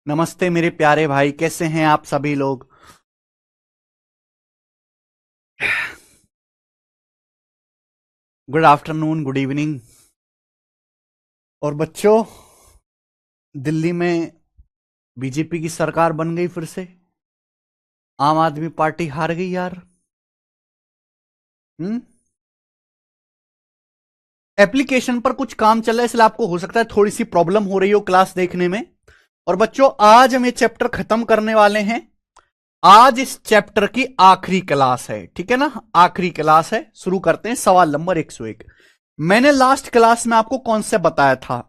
नमस्ते मेरे प्यारे भाई, कैसे हैं आप सभी लोग। Good afternoon, good evening. और बच्चों, दिल्ली में बीजेपी की सरकार बन गई फिर से। आम आदमी पार्टी हार गई यार। हम्म। एप्लीकेशन पर कुछ काम चल रहा है, इसलिए आपको हो सकता है थोड़ी सी प्रॉब्लम हो रही हो क्लास देखने में। और बच्चों, आज हम ये चैप्टर खत्म करने वाले हैं। आज इस चैप्टर की आखिरी क्लास है, ठीक है ना। आखिरी क्लास है। शुरू करते हैं सवाल नंबर 101। मैंने लास्ट क्लास में आपको कॉन्सेप्ट बताया था,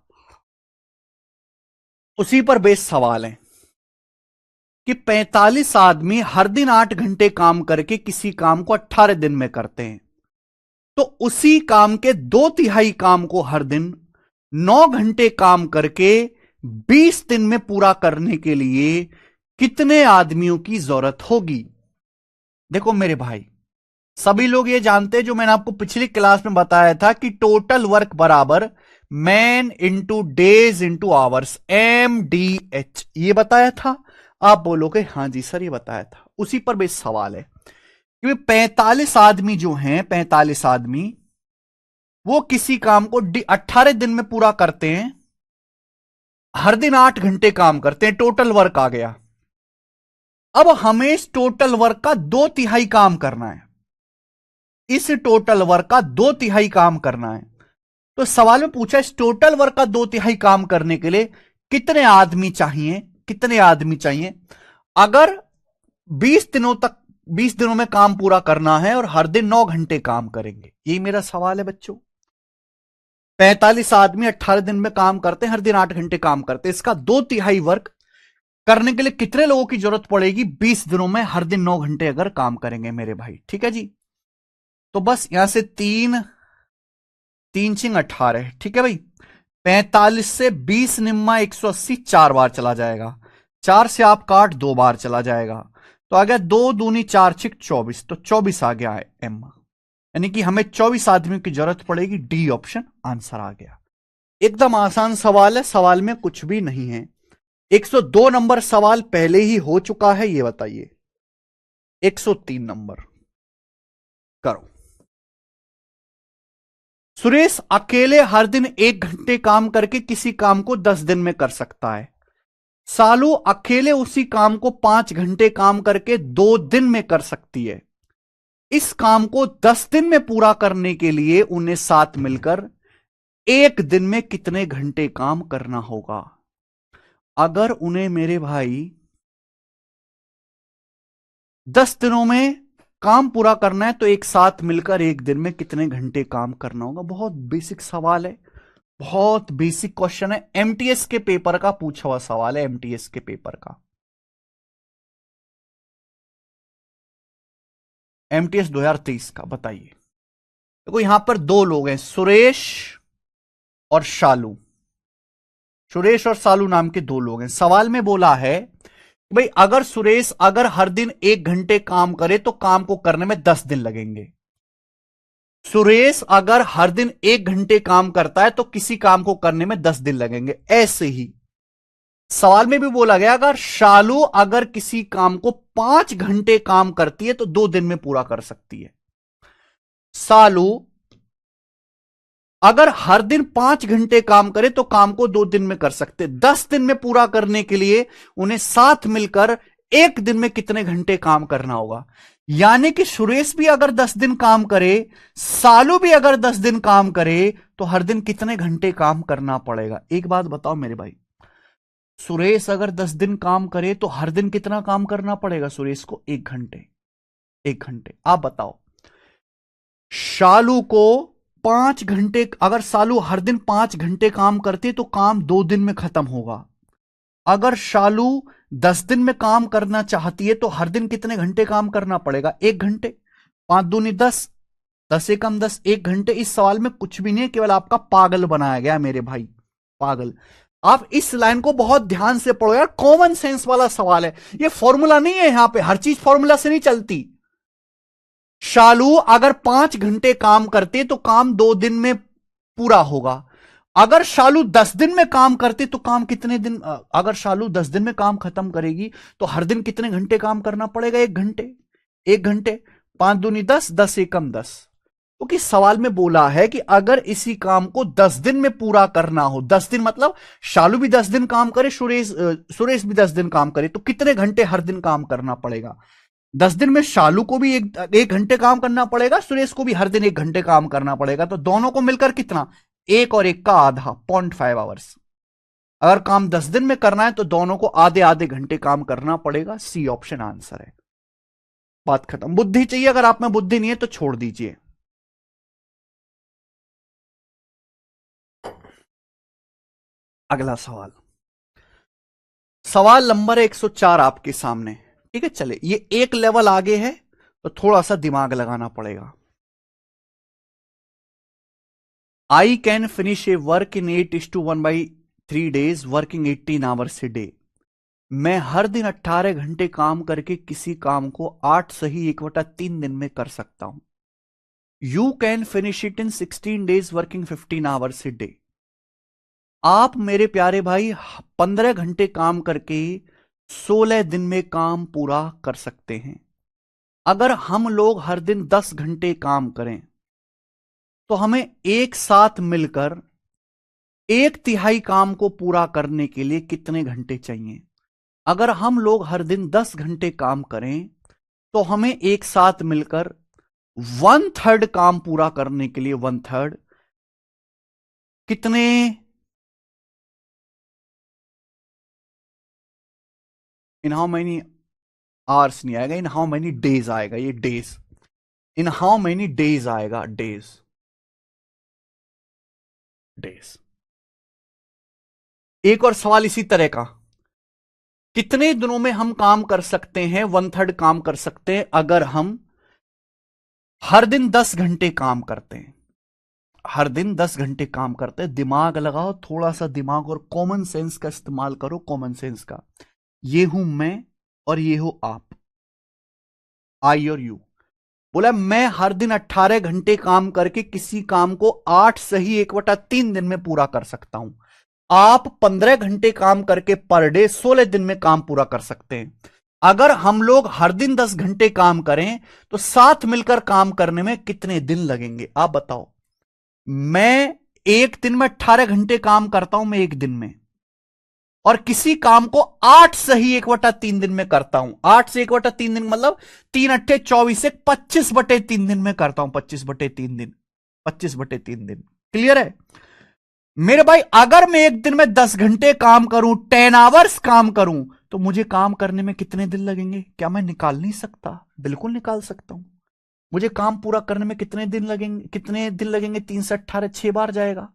उसी पर बेस सवाल है कि 45 आदमी हर दिन 8 घंटे काम करके किसी काम को 18 दिन में करते हैं। तो उसी काम के 2/3 काम को हर दिन 9 घंटे काम करके 20 दिन में पूरा करने के लिए कितने आदमियों की जरूरत होगी। देखो मेरे भाई, सभी लोग ये जानते हैं, जो मैंने आपको पिछली क्लास में बताया था कि टोटल वर्क बराबर man into days into hours, MDH, ये बताया था। आप बोलोगे हाँ जी सर ये बताया था। उसी पर बेस सवाल है कि 45 आदमी जो हैं, 45 आदमी वो किसी काम को 18 दिन में पूरा करते हैं, हर दिन 8 घंटे काम करते हैं, टोटल वर्क आ गया। अब हमें इस टोटल वर्क का 2/3 काम करना है। इस टोटल वर्क का 2/3 काम करना है। तो सवाल में पूछा, इस टोटल वर्क का 2/3 काम करने के लिए कितने आदमी चाहिए, कितने आदमी चाहिए। अगर 20 दिनों तक, 20 दिनों में काम पूरा करना है और हर दिन 9 घंटे काम करेंगे, यही मेरा सवाल है बच्चों। 45 आदमी 18 दिन में काम करते हैं, हर दिन 8 घंटे काम करते हैं, इसका 2/3 वर्क करने के लिए कितने लोगों की जरूरत पड़ेगी 20 दिनों में, हर दिन 9 घंटे अगर काम करेंगे मेरे भाई, ठीक है जी। तो बस यहां से तीन तीन चिंग 18, ठीक है भाई। 45 से 20 निम्मा 180, 4 बार चला जाएगा। 4 से आप काट, 2 बार चला जाएगा। तो आ गया 2 दूनी 4 छिक 24, तो 24 आ गया है एम। यानी कि हमें 24 आदमियों की जरूरत पड़ेगी। डी ऑप्शन आंसर आ गया। एकदम आसान सवाल है, सवाल में कुछ भी नहीं है। 102 नंबर सवाल पहले ही हो चुका है, ये बताइए। 103 नंबर करो। सुरेश अकेले हर दिन 1 घंटे काम करके किसी काम को 10 दिन में कर सकता है। सालू अकेले उसी काम को 5 घंटे काम करके 2 दिन में कर सकती है। इस काम को 10 दिन में पूरा करने के लिए उन्हें साथ मिलकर 1 दिन में कितने घंटे काम करना होगा। अगर उन्हें मेरे भाई 10 दिनों में काम पूरा करना है तो एक साथ मिलकर 1 दिन में कितने घंटे काम करना होगा। बहुत बेसिक सवाल है, बहुत बेसिक क्वेश्चन है। एमटीएस के पेपर का पूछा हुआ सवाल है, एमटीएस के पेपर का, एमटीएस 2023 का। बताइए। देखो यहां पर 2 लोग हैं, सुरेश और शालू। सुरेश और शालू नाम के 2 लोग हैं। सवाल में बोला है कि भाई अगर सुरेश अगर हर दिन 1 घंटे काम करे तो काम को करने में 10 दिन लगेंगे। सुरेश अगर हर दिन 1 घंटे काम करता है तो किसी काम को करने में 10 दिन लगेंगे। ऐसे ही सवाल में भी बोला गया, अगर शालू अगर किसी काम को 5 घंटे काम करती है तो 2 दिन में पूरा कर सकती है। शालू अगर हर दिन 5 घंटे काम करे तो काम को 2 दिन में कर सकते। 10 दिन में पूरा करने के लिए उन्हें साथ मिलकर 1 दिन में कितने घंटे काम करना होगा। यानी कि सुरेश भी अगर 10 दिन काम करे, सालू भी अगर 10 दिन काम करे, तो हर दिन कितने घंटे काम करना पड़ेगा। एक बात बताओ मेरे भाई, सुरेश अगर 10 दिन काम करे तो हर दिन कितना काम करना पड़ेगा सुरेश को। 1 घंटे। 1 घंटे। आप बताओ, शालू को 5 घंटे, अगर शालू हर दिन 5 घंटे काम करते तो काम 2 दिन में खत्म होगा। अगर शालू 10 दिन में काम करना चाहती है तो हर दिन कितने घंटे काम करना पड़ेगा। 1 घंटे। 5 दूनी 10, 10 एकम 10, 1 घंटे। इस सवाल में कुछ भी नहीं है, केवल आपका पागल बनाया गया मेरे भाई, पागल। आप इस लाइन को बहुत ध्यान से पढ़ो यार, कॉमन सेंस वाला सवाल है, ये फॉर्मूला नहीं है। यहां पे हर चीज फॉर्मूला से नहीं चलती। शालू अगर 5 घंटे काम करते तो काम 2 दिन में पूरा होगा। अगर शालू 10 दिन में काम करते तो काम कितने दिन, अगर शालू 10 दिन में काम खत्म करेगी तो हर दिन कितने घंटे काम करना पड़ेगा? 1 घंटे। 1 घंटे, 5 दूनी 10, 10 एकम 10। क्योंकि सवाल में बोला है कि अगर इसी काम को 10 दिन में पूरा करना हो, 10 दिन मतलब शालू भी 10 दिन काम करे, सुरेश भी 10 दिन काम करे, तो कितने घंटे हर दिन काम करना पड़ेगा? 10 दिन में शालू को भी एक घंटे काम करना पड़ेगा, सुरेश को भी हर दिन 1 घंटे काम करना पड़ेगा। तो दोनों को मिलकर कितना? 1 और 1 का आधा, 0.5 आवर्स। अगर काम 10 दिन में करना है तो दोनों को आधे आधे घंटे काम करना पड़ेगा। सी ऑप्शन आंसर है। बात खत्म। बुद्धि चाहिए? अगर आप में बुद्धि नहीं है तो छोड़ दीजिए। अगला सवाल, सवाल नंबर 104 आपके सामने। ठीक है, चले, ये एक लेवल आगे है तो थोड़ा सा दिमाग लगाना पड़ेगा। I can finish A work in 8:1/3 days, working 18 hours a day. मैं हर दिन 18 घंटे काम करके किसी काम को 8 सही 1/3 दिन में कर सकता हूं। You can finish it in 16 days, working 15 hours a day. आप मेरे प्यारे भाई 15 घंटे काम करके 16 दिन में काम पूरा कर सकते हैं। अगर हम लोग हर दिन 10 घंटे काम करें तो हमें एक साथ मिलकर 1/3 काम को पूरा करने के लिए कितने घंटे चाहिए? अगर हम लोग हर दिन 10 घंटे काम करें तो हमें एक साथ मिलकर 1/3 काम पूरा करने के लिए 1/3 कितने? इन हाउ मेनी आवर्स नहीं आएगा, इन हाउ मेनी डेज आएगा। ये days, in how many days आएगा, डेज, डेज। एक और सवाल इसी तरह का, कितने दिनों में हम काम कर सकते हैं? 1/3 काम कर सकते हैं अगर हम हर दिन 10 घंटे काम करते हैं। हर दिन 10 घंटे काम करते हैं। दिमाग लगाओ, थोड़ा सा दिमाग और कॉमन सेंस का इस्तेमाल करो। कॉमन सेंस का, ये हूं मैं और ये हो आप, आई और यू। बोला मैं हर दिन 18 घंटे काम करके किसी काम को 8 सही 1/3 दिन में पूरा कर सकता हूं। आप 15 घंटे काम करके पर डे 16 दिन में काम पूरा कर सकते हैं। अगर हम लोग हर दिन 10 घंटे काम करें तो साथ मिलकर काम करने में कितने दिन लगेंगे? आप बताओ। मैं एक दिन में 18 घंटे काम करता हूं, मैं एक दिन में, और किसी काम को 8 सही 1/3 दिन में करता हूं। 8 से 1/3 दिन मतलब 3 × 8 = 24 से 25/3 दिन में करता हूं। 25/3 दिन, 25/3 दिन। क्लियर है मेरे भाई? अगर मैं एक दिन में 10 घंटे काम करूं, 10 आवर्स काम करूं, तो मुझे काम करने में कितने दिन लगेंगे? क्या मैं निकाल नहीं सकता? बिल्कुल निकाल सकता हूं। मुझे काम पूरा करने में कितने दिन लगेंगे? कितने दिन लगेंगे? 3 से 18 6 बार जाएगा।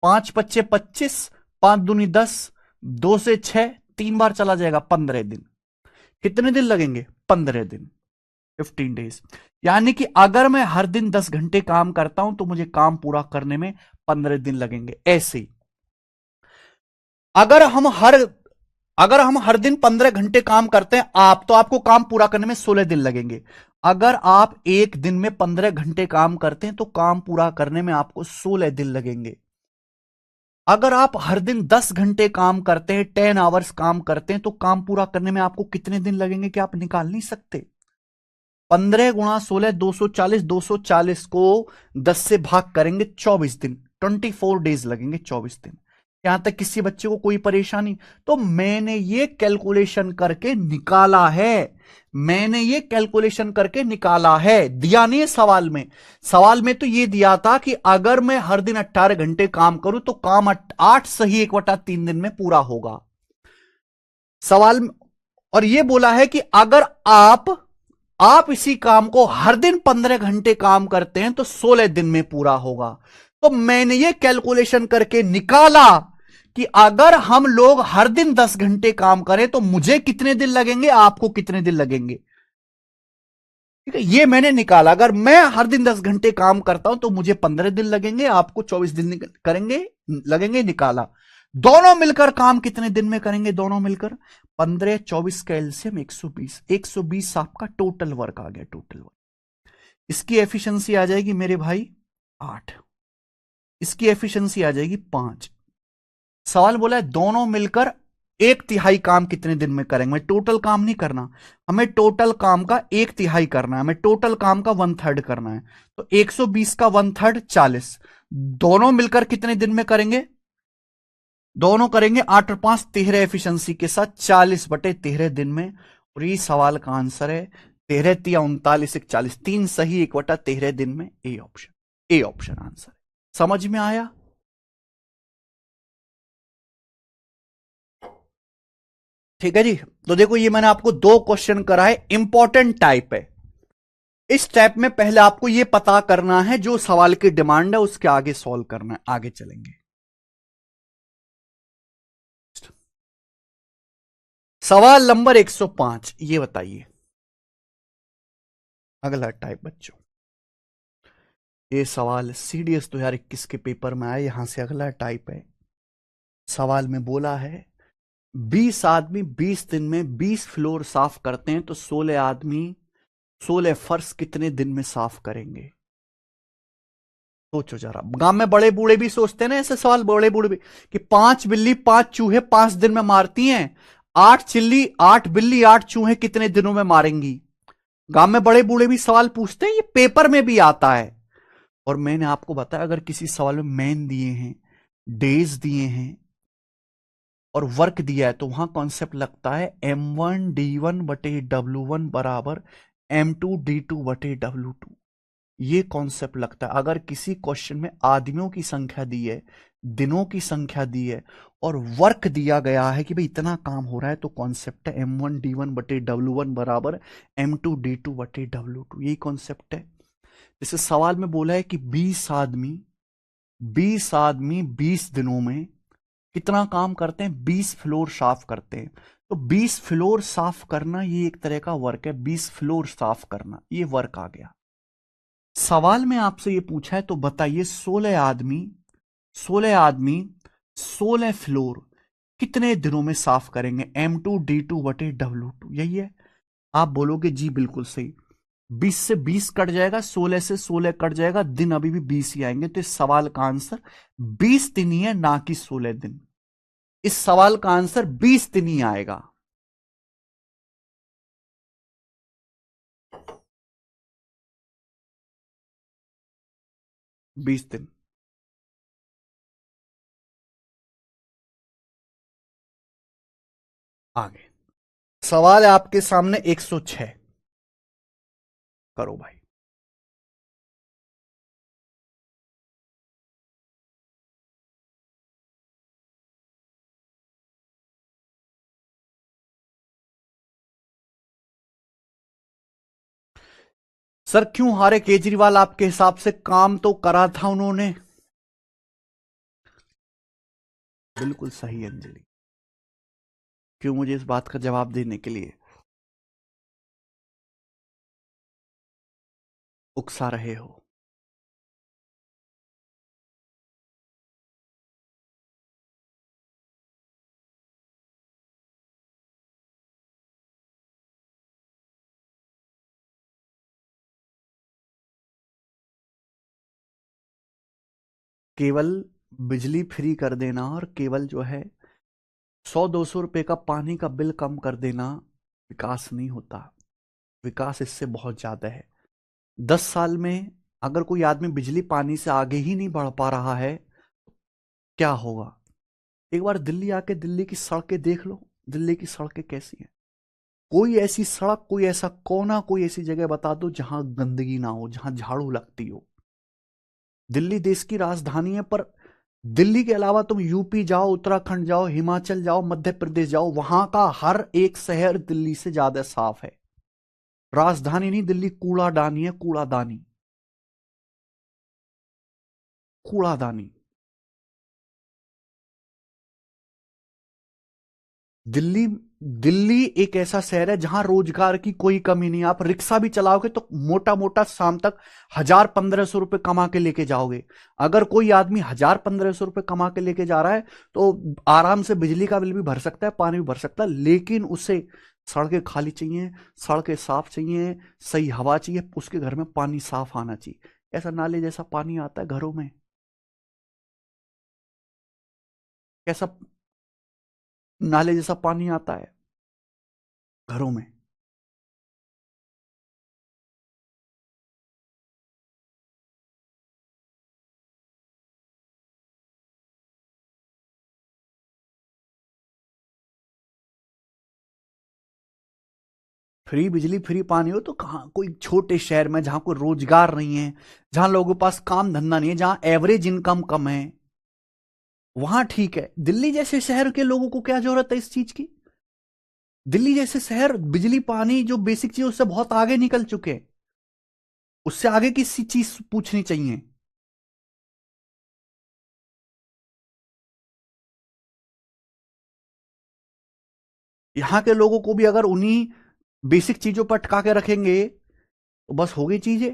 5×5 = 25, 5×2 = 10, 2 से 6 3 बार चला जाएगा, 15 दिन। कितने दिन लगेंगे? 15 दिन, 15 डेज। यानी कि अगर मैं हर दिन 10 घंटे काम करता हूं तो मुझे काम पूरा करने में 15 दिन लगेंगे। ऐसे ही अगर हम हर दिन 15 घंटे काम करते हैं आप, तो आपको काम पूरा करने में 16 दिन लगेंगे। अगर आप एक दिन में 15 घंटे काम करते हैं तो काम पूरा करने में आपको 16 दिन लगेंगे। अगर आप हर दिन 10 घंटे काम करते हैं, 10 आवर्स काम करते हैं, तो काम पूरा करने में आपको कितने दिन लगेंगे? क्या आप निकाल नहीं सकते? 15 × 16 240, 240 को 10 से भाग करेंगे 24 दिन, 24 डेज लगेंगे, 24 दिन। यहां तक किसी बच्चे को कोई परेशानी? तो मैंने ये कैलकुलेशन करके निकाला है, मैंने ये कैलकुलेशन करके निकाला है, दिया नहीं है सवाल में। सवाल में तो ये दिया था कि अगर मैं हर दिन 18 घंटे काम करूं तो काम 8 सही 1/3 दिन में पूरा होगा सवाल में। और ये बोला है कि अगर आप इसी काम को हर दिन 15 घंटे काम करते हैं तो 16 दिन में पूरा होगा। तो मैंने ये कैलकुलेशन करके निकाला कि अगर हम लोग हर दिन 10 घंटे काम करें तो मुझे कितने दिन लगेंगे, आपको कितने दिन लगेंगे। ठीक है, ये मैंने निकाला। अगर मैं हर दिन 10 घंटे काम करता हूं तो मुझे 15 दिन लगेंगे, आपको 24 दिन करेंगे लगेंगे, निकाला। दोनों मिलकर काम कितने दिन में करेंगे? दोनों मिलकर 15 24 का एलसीएम 120, 120 आपका टोटल वर्क आ गया। टोटल वर्क, इसकी एफिशिएंसी आ जाएगी मेरे भाई 8। इसकी एफिशिएंसी आ जाएगी 5। सवाल बोला है दोनों मिलकर 1/3 काम कितने दिन में करेंगे। मैं टोटल काम नहीं करना, हमें टोटल काम का 1/3 करना है, हमें टोटल काम का 1/3 करना है। तो 120 का 1/3 40। दोनों मिलकर कितने दिन में करेंगे? दोनों करेंगे 8 और 5 13 एफिशिएंसी के साथ 40/13 दिन में। और ये सवाल का आंसर है 13 तिया 39 1 40, 3 सही 1/13 दिन में। A option, A option answer. समझ में आया? ठीक है जी। तो देखो ये मैंने आपको 2 क्वेश्चन कराए, इंपॉर्टेंट टाइप है। इस टाइप में पहले आपको ये पता करना है जो सवाल की डिमांड है उसके आगे सॉल्व करना है, आगे चलेंगे। सवाल नंबर 105, ये बताइए। अगला टाइप बच्चों, ये सवाल CDS 2021 के पेपर में आया, यहां से अगला टाइप है। सवाल में बोला है 20 आदमी 20 दिन में 20 फ्लोर साफ करते हैं तो 16 आदमी 16 फर्श कितने दिन में साफ करेंगे? सोचो जरा। गांव में बड़े बूढ़े भी सोचते हैं ना ऐसे सवाल, बड़े बूढ़े भी, कि 5 बिल्ली 5 चूहे 5 दिन में मारती हैं, 8 चिल्ली 8 बिल्ली 8 चूहे कितने दिनों में मारेंगी? गांव में बड़े बूढ़े भी सवाल पूछते हैं, ये पेपर में भी आता है। और मैंने आपको बताया अगर किसी सवाल में मैन दिए हैं, डेज दिए हैं और वर्क दिया है तो वहां कॉन्सेप्ट लगता है M1D1/W1 बराबर M2D2/W2। ये कॉन्सेप्ट लगता है। अगर किसी क्वेश्चन में आदमियों की संख्या दी है, दिनों की संख्या दी है और वर्क दिया गया है कि भाई इतना काम हो रहा है, तो कॉन्सेप्ट है M1D1/W1 बराबर M2D2/W2। यही कॉन्सेप्ट है। जैसे सवाल में बोला है कि 20 आदमी 20 दिनों में कितना काम करते हैं? 20 फ्लोर साफ करते हैं। तो 20 फ्लोर साफ करना ये एक तरह का वर्क है। 20 फ्लोर साफ करना ये वर्क आ गया। सवाल में आपसे ये पूछा है तो बताइए 16 आदमी 16 फ्लोर कितने दिनों में साफ करेंगे? M2D2/W2 यही है। आप बोलोगे जी बिल्कुल सही, 20 से 20 कट जाएगा, 16 से 16 कट जाएगा, दिन अभी भी 20 ही आएंगे। तो इस सवाल का आंसर 20 दिन ही है, ना कि 16 दिन। इस सवाल का आंसर 20 दिन ही आएगा। बीस दिन। आगे सवाल है आपके सामने 106, करो भाई। सर क्यों हारे केजरीवाल? आपके हिसाब से काम तो करा था उन्होंने। बिल्कुल सही अंजलि। क्यों मुझे इस बात का जवाब देने के लिए उकसा रहे हो? केवल बिजली फ्री कर देना और केवल जो है 100-200 रुपए का पानी का बिल कम कर देना विकास नहीं होता। विकास इससे बहुत ज्यादा है। 10 साल में अगर कोई आदमी बिजली पानी से आगे ही नहीं बढ़ पा रहा है, क्या होगा? एक बार दिल्ली आके दिल्ली की सड़कें देख लो। दिल्ली की सड़कें कैसी हैं? कोई ऐसी सड़क, कोई ऐसा कोना, कोई ऐसी जगह बता दो जहां गंदगी ना हो, जहां झाड़ू लगती हो। दिल्ली देश की राजधानी है, पर दिल्ली के अलावा तुम यूपी जाओ, उत्तराखंड जाओ, हिमाचल जाओ, मध्य प्रदेश जाओ, वहां का हर एक शहर दिल्ली से ज्यादा साफ है। राजधानी नहीं, दिल्ली कूड़ादानी है, कूड़ादानी, कूड़ादानी। दिल्ली दिल्ली एक ऐसा शहर है जहां रोजगार की कोई कमी नहीं है। आप रिक्शा भी चलाओगे तो मोटा मोटा शाम तक 1000-1500 रुपए कमा के लेके जाओगे। अगर कोई आदमी 1000-1500 रुपए कमा के लेके जा रहा है तो आराम से बिजली का बिल भी भर सकता है, पानी भी भर सकता है, लेकिन उसे सड़कें खाली चाहिए, सड़कें साफ चाहिए, सही हवा चाहिए, उसके घर में पानी साफ आना चाहिए। ऐसा नाले जैसा पानी आता है घरों में। कैसा नाले जैसा पानी आता है घरों में। फ्री बिजली फ्री पानी हो तो कहां, कोई छोटे शहर में जहां कोई रोजगार नहीं है, जहां लोगों के पास काम धंधा नहीं है, जहां एवरेज इनकम कम है, वहां ठीक है। दिल्ली जैसे शहर के लोगों को क्या जरूरत है इस चीज की? दिल्ली जैसे शहर बिजली पानी जो बेसिक चीज उससे बहुत आगे निकल चुके हैं, उससे आगे की चीज पूछनी चाहिए। यहां के लोगों को भी अगर उन्हीं बेसिक चीजों पर अटका के रखेंगे तो बस हो गई चीजें।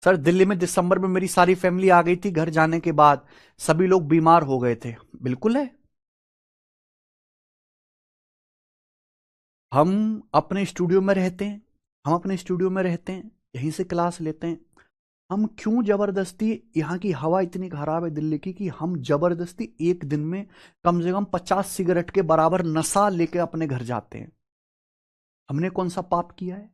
सर दिल्ली में दिसंबर में मेरी सारी फैमिली आ गई थी, घर जाने के बाद सभी लोग बीमार हो गए थे। बिल्कुल है। हम अपने स्टूडियो में रहते हैं, हम अपने स्टूडियो में रहते हैं, यहीं से क्लास लेते हैं। हम क्यों जबरदस्ती, यहाँ की हवा इतनी खराब है दिल्ली की कि हम जबरदस्ती एक दिन में कम से कम 50 सिगरेट के बराबर नशा लेके अपने घर जाते हैं? हमने कौन सा पाप किया है?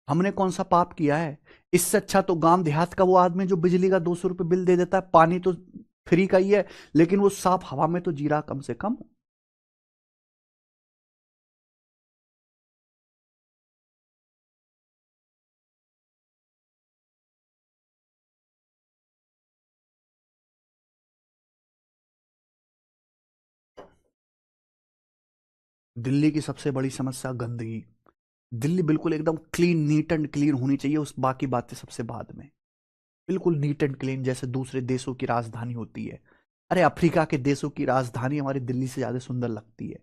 हमने कौन सा पाप किया है? इससे अच्छा तो गांव देहात का वो आदमी जो बिजली का 200 रुपये बिल दे देता है, पानी तो फ्री का ही है, लेकिन वो साफ हवा में तो जी रहा कम से कम। दिल्ली की सबसे बड़ी समस्या गंदगी। दिल्ली बिल्कुल एकदम क्लीन, नीट एंड क्लीन होनी चाहिए, उस बाकी बातें सबसे बाद में। बिल्कुल नीट एंड क्लीन जैसे दूसरे देशों की राजधानी होती है। अरे अफ्रीका के देशों की राजधानी हमारी दिल्ली से ज्यादा सुंदर लगती है।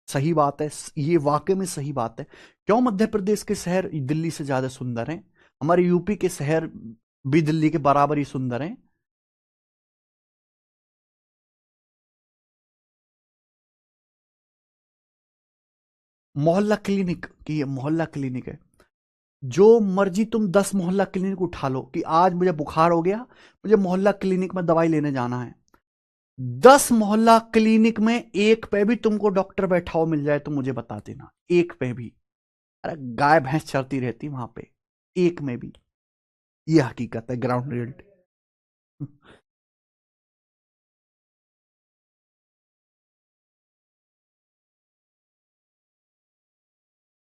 सही बात है, ये वाकई में सही बात है। क्यों मध्य प्रदेश के शहर दिल्ली से ज्यादा सुंदर हैं? हमारे यूपी के शहर भी दिल्ली के बराबर ही सुंदर हैं। मोहल्ला क्लिनिक की, ये मोहल्ला क्लिनिक है। जो मर्जी तुम 10 मोहल्ला क्लिनिक उठा लो कि आज मुझे बुखार हो गया, मुझे मोहल्ला क्लिनिक में दवाई लेने जाना है। 10 मोहल्ला क्लिनिक में एक पे भी तुमको डॉक्टर बैठा हो मिल जाए तो मुझे बता देना, एक पे भी। अरे गाय भैंस चरती रहती वहां पे, एक में भी। ये हकीकत है, ग्राउंड रियलिटी।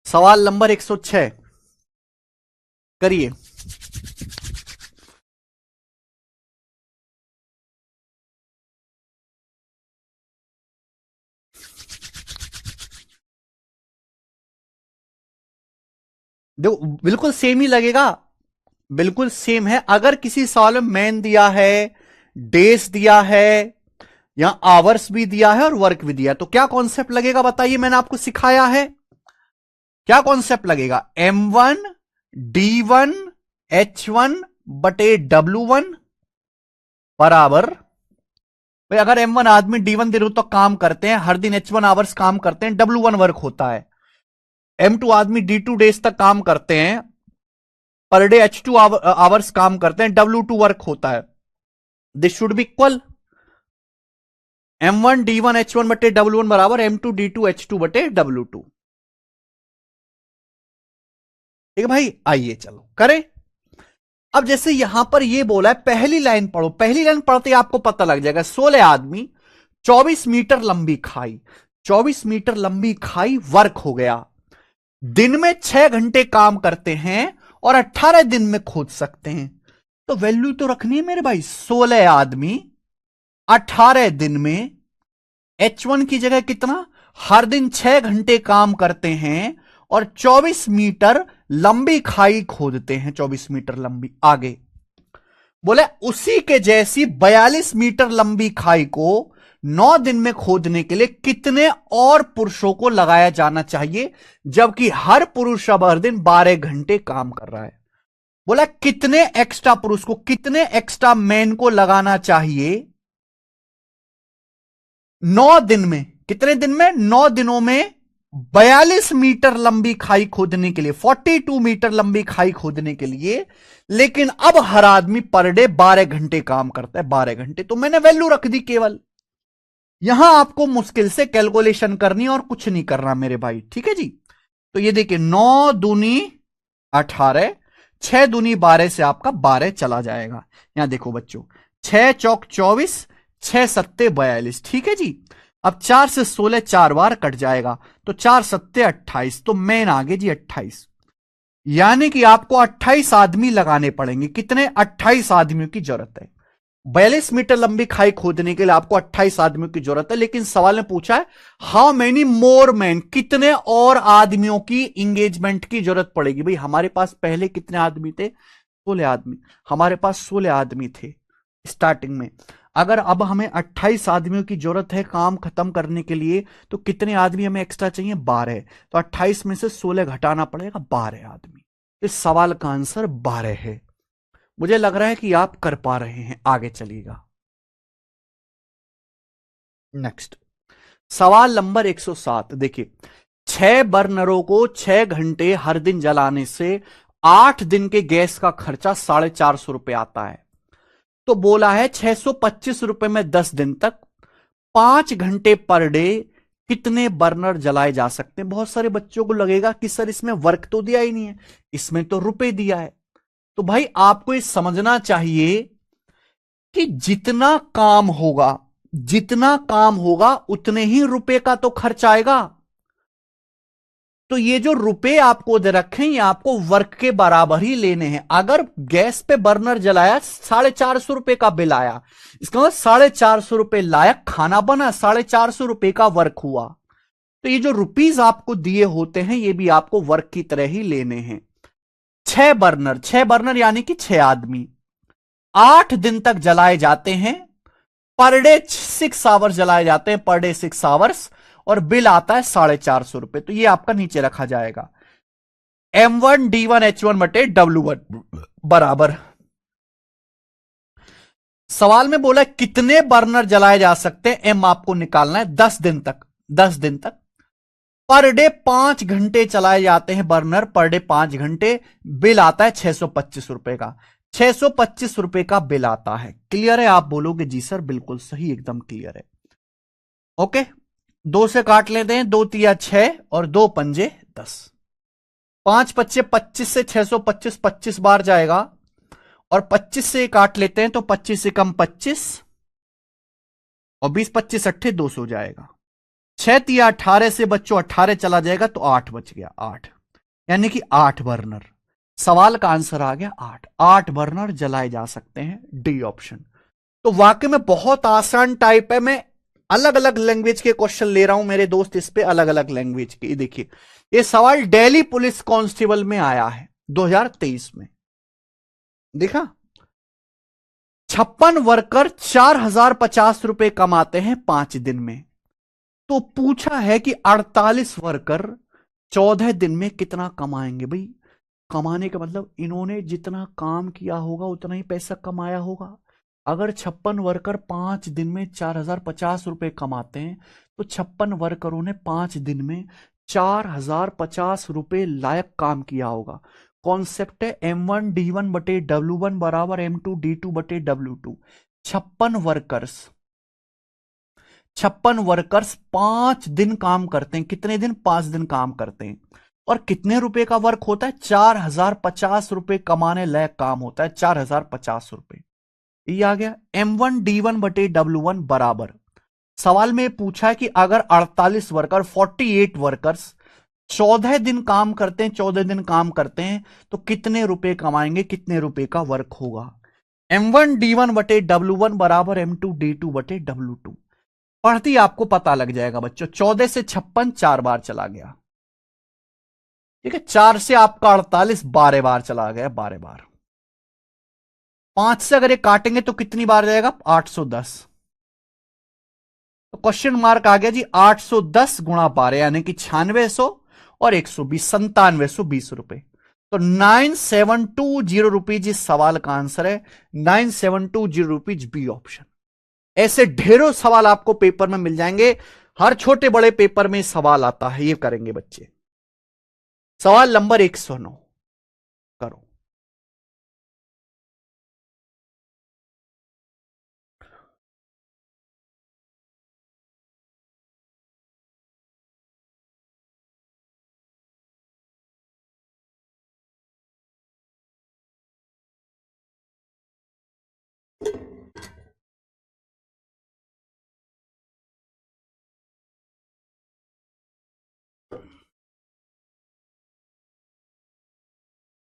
सवाल नंबर 106 करिए। देखो बिल्कुल सेम ही लगेगा, बिल्कुल सेम है। अगर किसी सवाल में मैन दिया है, डेज दिया है, या आवर्स भी दिया है और वर्क भी दिया है, तो क्या कॉन्सेप्ट लगेगा बताइए? मैंने आपको सिखाया है क्या कॉन्सेप्ट लगेगा। M1 D1 H1 बटे W1 बराबर, भाई अगर M1 आदमी D1 दिन तक काम करते हैं, हर दिन H1 आवर्स काम करते हैं, W1 वर्क होता है। M2 आदमी D2 डेज तक काम करते हैं, पर डे H2 आवर्स काम करते हैं, W2 वर्क होता है। This should be equal. M1 D1 H1 बटे W1 बराबर M2 D2 H2 बटे W2। ठीक है भाई, आइए चलो करें। अब जैसे यहां पर ये बोला है, पहली लाइन पढ़ो, पहली लाइन पढ़ते ही आपको पता लग जाएगा। 16 आदमी 24 मीटर लंबी खाई, 24 मीटर लंबी खाई वर्क हो गया। दिन में 6 घंटे काम करते हैं और 18 दिन में खोद सकते हैं। तो वैल्यू तो रखनी है मेरे भाई। 16 आदमी 18 दिन में, H1 की जगह कितना, हर दिन 6 घंटे काम करते हैं और 24 मीटर लंबी खाई खोदते हैं। 24 मीटर लंबी। आगे बोले उसी के जैसी 42 मीटर लंबी खाई को 9 दिन में खोदने के लिए कितने और पुरुषों को लगाया जाना चाहिए, जबकि हर पुरुष अब हर दिन 12 घंटे काम कर रहा है। बोला कितने एक्स्ट्रा पुरुष को, कितने एक्स्ट्रा मैन को लगाना चाहिए 9 दिन में, कितने दिन में? 9 दिनों में 42 मीटर लंबी खाई खोदने के लिए, 42 मीटर लंबी खाई खोदने के लिए। लेकिन अब हर आदमी पर डे 12 घंटे काम करता है, 12 घंटे। तो मैंने वैल्यू रख दी केवल। यहां आपको मुश्किल से कैलकुलेशन करनी और कुछ नहीं करना मेरे भाई, ठीक है जी। तो ये देखिए 9 दूनी 18, 6 दूनी 12 से आपका 12 चला जाएगा। यहां देखो बच्चों, 6 चौक 24, 6 सत्ते 42, ठीक है जी। अब 4 से 16 4 बार कट जाएगा, तो 4 सत्ते 28, तो मेन आगे जी 28। यानी कि आपको 28 आदमी लगाने पड़ेंगे। कितने? 28 आदमियों की जरूरत है। 42 मीटर लंबी खाई खोदने के लिए आपको 28 आदमियों की जरूरत है। लेकिन सवाल ने पूछा है हाउ मेनी मोर मैन, कितने और आदमियों की इंगेजमेंट की जरूरत पड़ेगी। भाई हमारे पास पहले कितने आदमी थे? 16 आदमी। हमारे पास 16 आदमी थे स्टार्टिंग में। अगर अब हमें 28 आदमियों की जरूरत है काम खत्म करने के लिए, तो कितने आदमी हमें एक्स्ट्रा चाहिए? 12। तो 28 में से 16 घटाना पड़ेगा, 12 आदमी। इस सवाल का आंसर 12 है। मुझे लग रहा है कि आप कर पा रहे हैं, आगे चलिएगा। नेक्स्ट सवाल नंबर 107। देखिए 6 बर्नरों को 6 घंटे हर दिन जलाने से 8 दिन के गैस का खर्चा 450 रुपए आता है। तो बोला है 625 रुपए में 10 दिन तक 5 घंटे पर डे कितने बर्नर जलाए जा सकते हैं। बहुत सारे बच्चों को लगेगा कि सर इसमें वर्क तो दिया ही नहीं है, इसमें तो रुपए दिया है। तो भाई आपको ये समझना चाहिए कि जितना काम होगा, जितना काम होगा उतने ही रुपए का तो खर्च आएगा। तो ये जो रुपए आपको दे रखे हैं, ये आपको वर्क के बराबर ही लेने हैं। अगर गैस पे बर्नर जलाया 450 रुपए का बिल आया, इसका मतलब 450 रुपए लायक खाना बना, 450 रुपए का वर्क हुआ। तो ये जो रुपीज आपको दिए होते हैं, ये भी आपको वर्क की तरह ही लेने हैं। 6 बर्नर यानी कि 6 आदमी 8 दिन तक जलाए जाते हैं। पर डे 6 आवर्स जलाए जाते हैं, पर डे 6 आवर्स, और बिल आता है 450 रुपए। तो ये आपका नीचे रखा जाएगा। M1D1H1 बटे W1 बराबर। सवाल में बोला कितने बर्नर जलाए जा सकते हैं, एम आपको निकालना है। 10 दिन तक, 10 दिन तक पर डे 5 घंटे चलाए जाते हैं बर्नर, पर डे 5 घंटे। बिल आता है 625 रुपए का, 625 रुपए का बिल आता है। क्लियर है? आप बोलोगे जी सर बिल्कुल सही, एकदम क्लियर है। ओके, 2 से काट लेते हैं, 2 तिया 6 और 2 पंजे 10, 5 पच्चे 25 से 625 25 बार जाएगा, और 25 से काट लेते हैं तो 25 से कम 25, और 20 25 अट्ठे 200 जाएगा। 6 तिया 18 से बच्चों 18 चला जाएगा, तो 8 बच गया, 8, यानी कि 8 बर्नर। सवाल का आंसर आ गया 8। 8 बर्नर जलाए जा सकते हैं, डी ऑप्शन। तो वाकई में बहुत आसान टाइप है। मैं अलग अलग लैंग्वेज के क्वेश्चन ले रहा हूं मेरे दोस्त, इस पे अलग अलग लैंग्वेज के। देखिए ये सवाल दिल्ली पुलिस कांस्टेबल में आया है 2023 में। देखा, 56 वर्कर 4050 रुपए कमाते हैं 5 दिन में। तो पूछा है कि 48 वर्कर 14 दिन में कितना कमाएंगे। भाई कमाने का मतलब इन्होंने जितना काम किया होगा उतना ही पैसा कमाया होगा। अगर 56 वर्कर 5 दिन में 4050 रुपए कमाते हैं, तो 56 वर्करों ने 5 दिन में 4050 रुपए लायक काम किया होगा। कॉन्सेप्ट है M1D1 बटे W1 बराबर M2D2 बटे W2। 56 वर्कर्स 5 दिन काम करते हैं। कितने दिन? 5 दिन काम करते हैं। और कितने रुपए का वर्क होता है? 4050 रुपए कमाने लायक काम होता है, 4050 रुपए। ये आ गया M1D1 बटे W1 बराबर। सवाल में पूछा है कि अगर 48 वर्कर 48 वर्कर्स 14 दिन काम करते हैं, 14 दिन काम करते हैं, तो कितने रुपए कमाएंगे, कितने रुपए का वर्क होगा। M1D1 बटे W1 बराबर M2D2 बटे W2। पढ़ती आपको पता लग जाएगा बच्चों। 14 से 56 4 बार चला गया, ठीक है। 4 से आपका 48 12 बार चला गया, 12 बार। 5 से अगर ये काटेंगे तो कितनी बार जाएगा? 810। तो क्वेश्चन मार्क आ गया जी। 810 गुणा 12 यानी कि 9600 और 120, 9720 रुपए। तो 9720 रुपीज इस सवाल का आंसर है। 9720 रुपीज, बी ऑप्शन। ऐसे ढेरों सवाल आपको पेपर में मिल जाएंगे, हर छोटे बड़े पेपर में सवाल आता है, ये करेंगे बच्चे। सवाल नंबर 109 करो।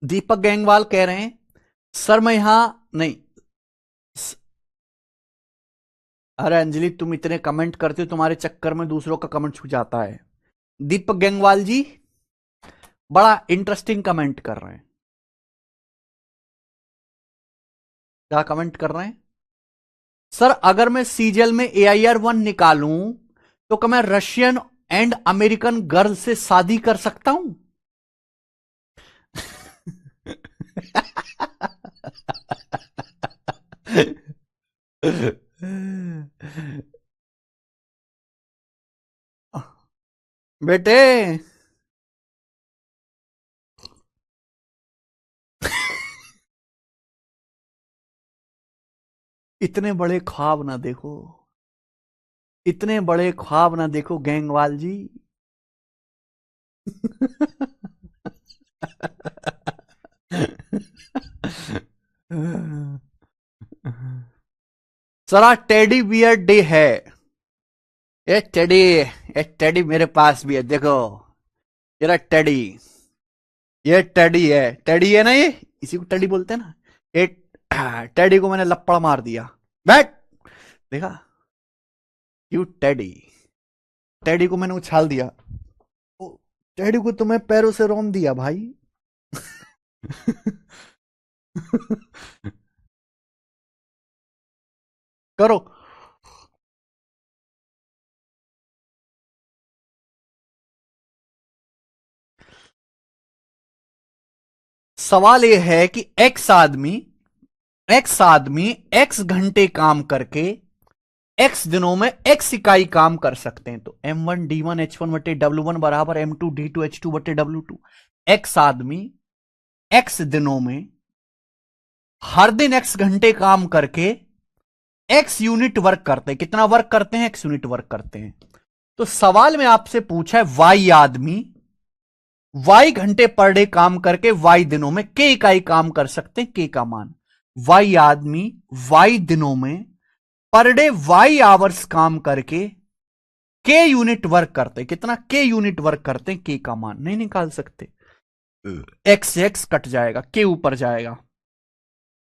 दीपक गैंगवाल कह रहे हैं सर मैं यहां नहीं। अरे अंजलि तुम इतने कमेंट करते हो, तुम्हारे चक्कर में दूसरों का कमेंट छू जाता है। दीपक गैंगवाल जी बड़ा इंटरेस्टिंग कमेंट कर रहे हैं। क्या कमेंट कर रहे हैं? सर अगर मैं सीजीएल में AIR-1 निकालूं तो क्या मैं रशियन एंड अमेरिकन गर्ल से शादी कर सकता हूं? बेटे इतने बड़े ख्वाब ना देखो, इतने बड़े ख्वाब ना देखो गैंगवाल जी। सरा टेडी बियर डे है। ये टेडी मेरे पास भी है, देखो तेरा टेडी, ये टेडी है, टेडी है ना, ये इसी को टेडी बोलते हैं ना। ये टेडी को मैंने लपड़ मार दिया, बैठ, देखा, क्यों टेडी, टेडी को मैंने उछाल दिया, टेडी को तुम्हें पैरों से रोन दिया भाई। करो। सवाल यह है कि एक्स आदमी एक्स घंटे काम करके एक्स दिनों में एक्स इकाई काम कर सकते हैं। तो M1D1H1/W1 बराबर M2D2H2/W2। एक्स आदमी एक्स दिनों में हर दिन एक्स घंटे काम करके एक्स यूनिट वर्क करते हैं। कितना वर्क करते हैं? एक्स यूनिट वर्क करते हैं। तो सवाल में आपसे पूछा है वाई आदमी वाई घंटे पर डे काम करके वाई दिनों में के इकाई काम कर सकते हैं, के का मान। वाई आदमी वाई दिनों में पर डे वाई आवर्स काम करके के यूनिट वर्क करते हैं। कितना के यूनिट वर्क करते हैं, के का मान नहीं निकाल सकते। एक्स एक्स कट जाएगा, के ऊपर जाएगा,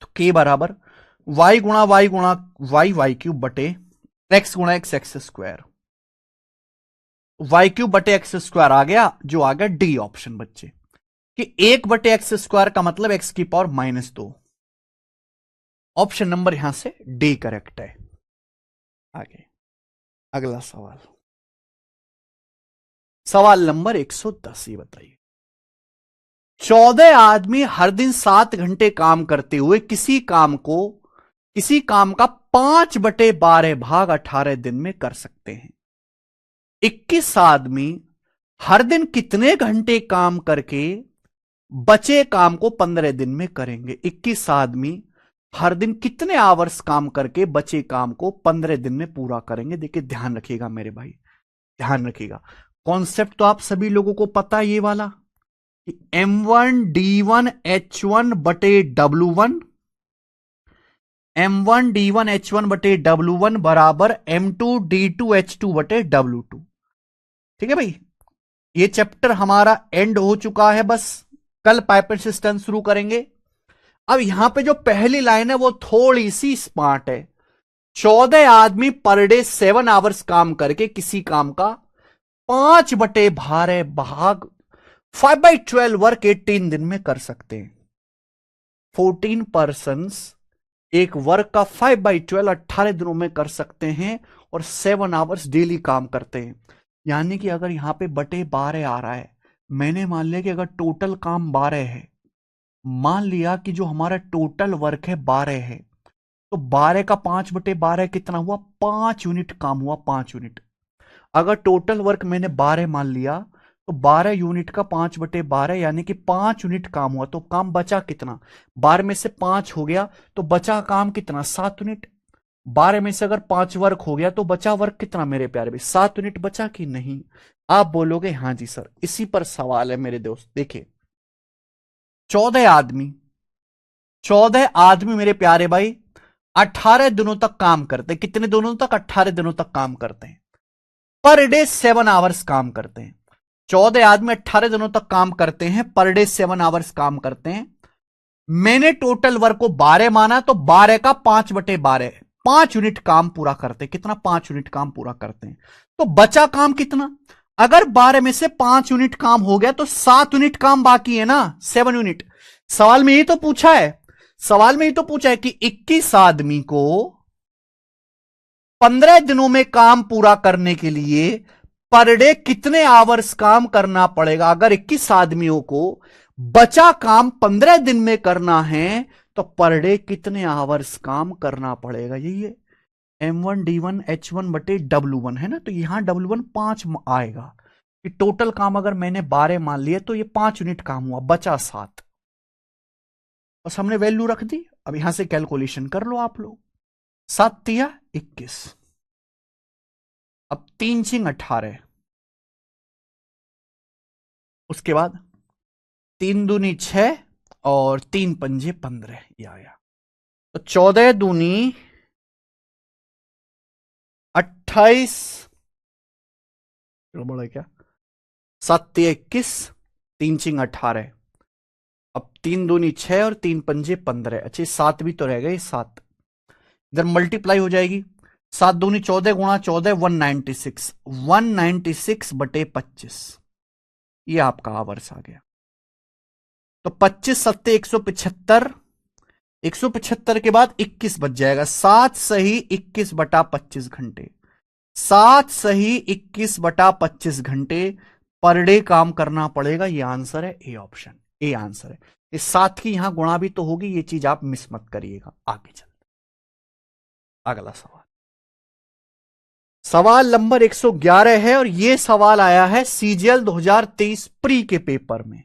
तो के बराबर वाई गुणा वाई गुणा वाई वाई क्यूब बटे एक्स गुणा X X square. Y cube बटे एक्स स्क्वायर आ गया, जो आ गया डी ऑप्शन बच्चे, कि 1/x स्क्वायर का मतलब x की पावर -2। ऑप्शन नंबर यहां से डी करेक्ट है। आगे अगला सवाल, सवाल नंबर 110, ये बताइए 14 आदमी हर दिन 7 घंटे काम करते हुए किसी काम का 5/12 भाग 18 दिन में कर सकते हैं। 21 आदमी हर दिन कितने घंटे काम करके बचे काम को 15 दिन में करेंगे? 21 आदमी हर दिन कितने आवर्स काम करके बचे काम को 15 दिन में पूरा करेंगे? देखिए ध्यान रखिएगा मेरे भाई, ध्यान रखिएगा। कॉन्सेप्ट तो आप सभी लोगों को पता है, ये वाला कि M1D1H1/W1 M1D1H1/W1 बराबर M2D2H2/W2। ठीक है भाई, ये चैप्टर हमारा एंड हो चुका है, बस कल पाइपलाइन सिस्टम शुरू करेंगे। अब यहां पे जो पहली लाइन है वो थोड़ी सी स्मार्ट है। 14 आदमी पर डे 7 आवर्स काम करके किसी काम का 5/12 भाग 5/12 वर्क 18 दिन में कर सकते हैं। 14 पर्सन्स एक वर्क का 5/12 18 दिनों में कर सकते हैं और 7 आवर्स डेली काम करते हैं। यानी कि अगर यहां पे बटे 12 आ रहा है, मैंने मान लिया कि अगर टोटल काम 12 है, मान लिया कि जो हमारा टोटल वर्क है 12 है, तो 12 का 5/12 कितना हुआ? 5 यूनिट काम हुआ, 5 यूनिट। अगर टोटल वर्क मैंने 12 मान लिया तो 12 यूनिट का 5/12 यानी कि 5 यूनिट काम हुआ। तो काम बचा कितना? 12 में से 5 हो गया तो बचा काम कितना? 7 यूनिट। 12 में से अगर 5 वर्क हो गया तो बचा वर्क कितना मेरे प्यारे भाई? 7 यूनिट बचा कि नहीं? आप बोलोगे हाँ जी सर। इसी पर सवाल है मेरे दोस्त। देखिए 14 आदमी, 14 आदमी मेरे प्यारे भाई 18 दिनों तक काम करते हैं। कितने दिनों तक? 18 दिनों तक काम करते हैं। पर डे 7 आवर्स काम करते हैं। 14 आदमी 18 दिनों तक काम करते हैं, पर डे 7 आवर्स काम करते हैं। मैंने टोटल वर्क को 12 माना तो 12 का 5/12, 5 यूनिट काम पूरा करते हैं। कितना? 5 यूनिट काम पूरा करते हैं। तो बचा काम कितना? अगर 12 में से 5 यूनिट काम हो गया तो 7 यूनिट काम बाकी है ना, 7 यूनिट। सवाल में यही तो पूछा है, सवाल में यही तो पूछा है कि 21 आदमी को 15 दिनों में काम पूरा करने के लिए पर डे कितने आवर्स काम करना पड़ेगा। अगर 21 आदमियों को बचा काम 15 दिन में करना है तो पर डे कितने आवर्स काम करना पड़ेगा। यही है M1D1H1/W1 है ना। तो यहां W1 5 आएगा कि टोटल काम अगर मैंने 12 मान लिए तो ये 5 यूनिट काम हुआ, बचा 7। बस हमने वैल्यू रख दी। अब यहां से कैलकुलेशन कर लो आप लोग। 7 तिया 21, अब 3 छिंग 18, उसके बाद 3 दूनी 6 और 3 पंजे 15, ये आया। तो 14 दूनी 28, चलो बड़ा क्या, 7 तिया 21, 3 छिंग 18, अब 3 दूनी 6 और 3 पंजे 15। अच्छे 7 भी तो रह गए, 7 इधर मल्टीप्लाई हो जाएगी। 7 दूनी 14 गुणा 14 196, 196/25, ये आपका आवर्स आ गया। तो 25 सत्ते 175, 175 के बाद 21 बच जाएगा। 7 सही 21/25 घंटे, 7 सही 21/25 घंटे पर डे काम करना पड़ेगा। ये आंसर है, ए ऑप्शन, ए आंसर है। इस 7 की यहां गुणा भी तो होगी, ये चीज आप मिस मत करिएगा। आगे चलते अगला सवाल, सवाल नंबर 111 है और यह सवाल आया है सीजीएल 2023 प्री के पेपर में।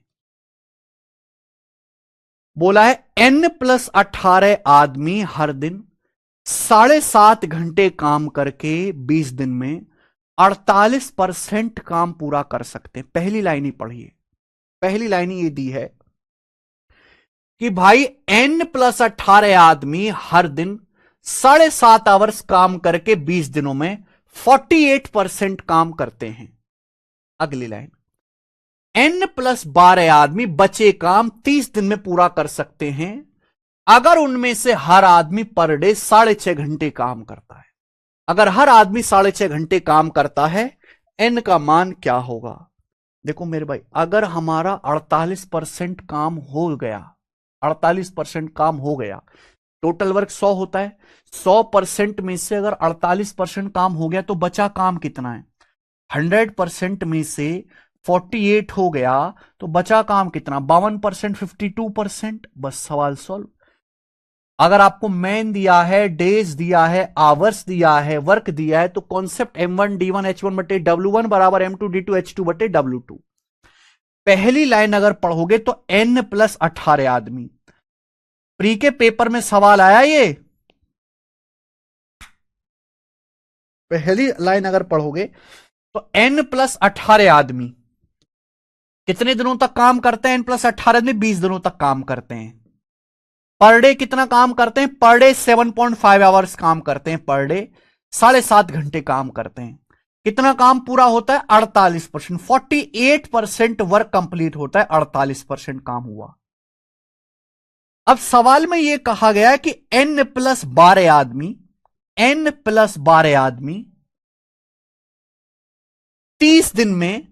बोला है N+18 आदमी हर दिन 7.5 घंटे काम करके 20 दिन में 48% काम पूरा कर सकते हैं। पहली लाइन ही पढ़िए, पहली लाइन ही ये दी है कि भाई N+18 आदमी हर दिन 7.5 आवर्स काम करके 20 दिनों में 48% काम करते हैं। अगली लाइन, N+12 आदमी बचे काम 30 दिन में पूरा कर सकते हैं अगर उनमें से हर आदमी पर डे 6.5 घंटे काम करता है। अगर हर आदमी 6.5 घंटे काम करता है, N का मान क्या होगा? देखो मेरे भाई, अगर हमारा 48% काम हो गया, 48% काम हो गया, टोटल वर्क 100 होता है, 100% में से अगर 48% काम हो गया तो बचा काम कितना है? 100% में से 48 हो गया तो बचा काम कितना? 52%, 52%। बस सवाल सॉल्व। अगर आपको मैन दिया है, डेज दिया है, आवर्स दिया है, वर्क दिया है, तो कॉन्सेप्ट M1D1H1/W1 बराबर M2D2H2/W2। पहली लाइन अगर पढ़ोगे तो N+18 आदमी, प्री के पेपर में सवाल आया ये, पहली लाइन अगर पढ़ोगे तो N+18 आदमी कितने दिनों तक काम करते हैं? N+18 आदमी 20 दिनों तक काम करते हैं। पर डे कितना काम करते हैं? पर डे 7.5 आवर्स काम करते हैं। पर डे 7.5 घंटे काम करते हैं। कितना काम पूरा होता है? 48%, 48% वर्क कंप्लीट होता है, 48% काम हुआ। अब सवाल में यह कहा गया है कि N+12 आदमी, N+12 आदमी 30 दिन में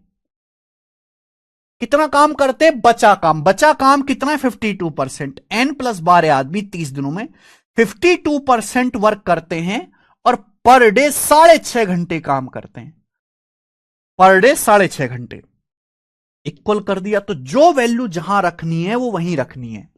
कितना काम करते हैं? बचा काम। बचा काम कितना है? 52%। N+12 आदमी 30 दिनों में 52% वर्क करते हैं और पर डे 6.5 घंटे काम करते हैं। पर डे 6.5 घंटे इक्वल कर दिया। तो जो वैल्यू जहां रखनी है वो वहीं रखनी है।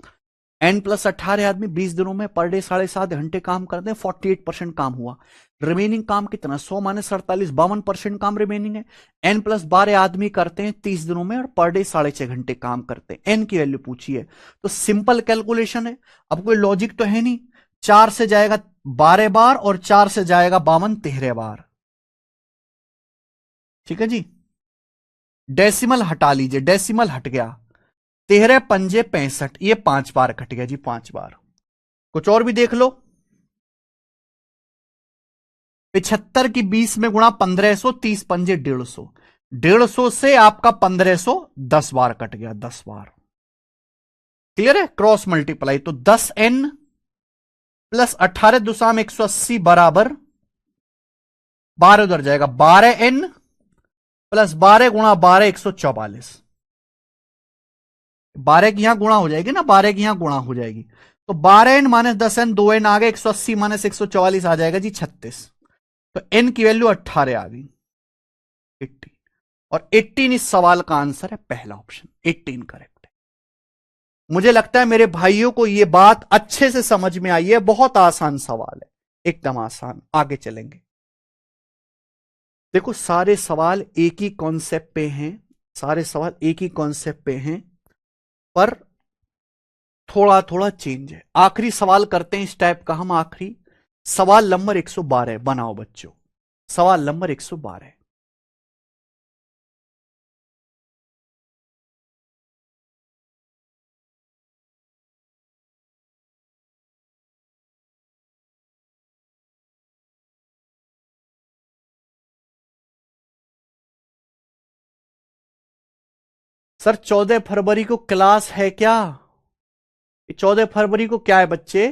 n+18 आदमी 20 दिनों में पर डे 7.5 घंटे काम करते हैं, 48% काम हुआ। रिमेनिंग काम कितना, 100 - 48, 52% काम रिमेनिंग है। n+12 आदमी करते हैं 30 दिनों में और पर डे 6.5 घंटे काम करते हैं। n की वैल्यू पूछी है, तो सिंपल कैलकुलेशन है। अब कोई लॉजिक तो है नहीं, 4 से जाएगा 12 बार और 4 से जाएगा 52, 13 बार। ठीक है जी, डेसिमल हटा लीजिए, डेसिमल हट गया, 13 पंजे 65, ये 5 बार कट गया जी, 5 बार। कुछ और भी देख लो, 75 की 20 में गुणा 1500, 30 पंजे 150, 150 से आपका 1500, 10 बार कट गया, 10 बार। क्लियर है, क्रॉस मल्टीप्लाई, तो 10n प्लस 18 दुसाम 180 बराबर 12 उधर जाएगा, 12n प्लस 12 गुणा 12 144, 12 की यहां गुणा हो जाएगी ना, 12 की यहां गुणा हो जाएगी, तो 12n माइनस 10n, 2n आ गए, 180 माइनस 144 आ जाएगा जी 36। तो n की वैल्यू 18 आ गई, 18, और 18 इस सवाल का आंसर है पहला ऑप्शन, 18 करेक्ट है। मुझे लगता है मेरे भाइयों को यह बात अच्छे से समझ में आई है, बहुत आसान सवाल है, एकदम आसान। आगे चलेंगे, देखो सारे सवाल एक ही कॉन्सेप्ट पे हैं, सारे सवाल एक ही कॉन्सेप्ट पे हैं, पर थोड़ा थोड़ा चेंज है। आखिरी सवाल करते हैं इस टाइप का हम, आखिरी सवाल नंबर 112 बनाओ बच्चों, सवाल नंबर 112। सर 14 फरवरी को क्लास है क्या? 14 फरवरी को क्या है बच्चे,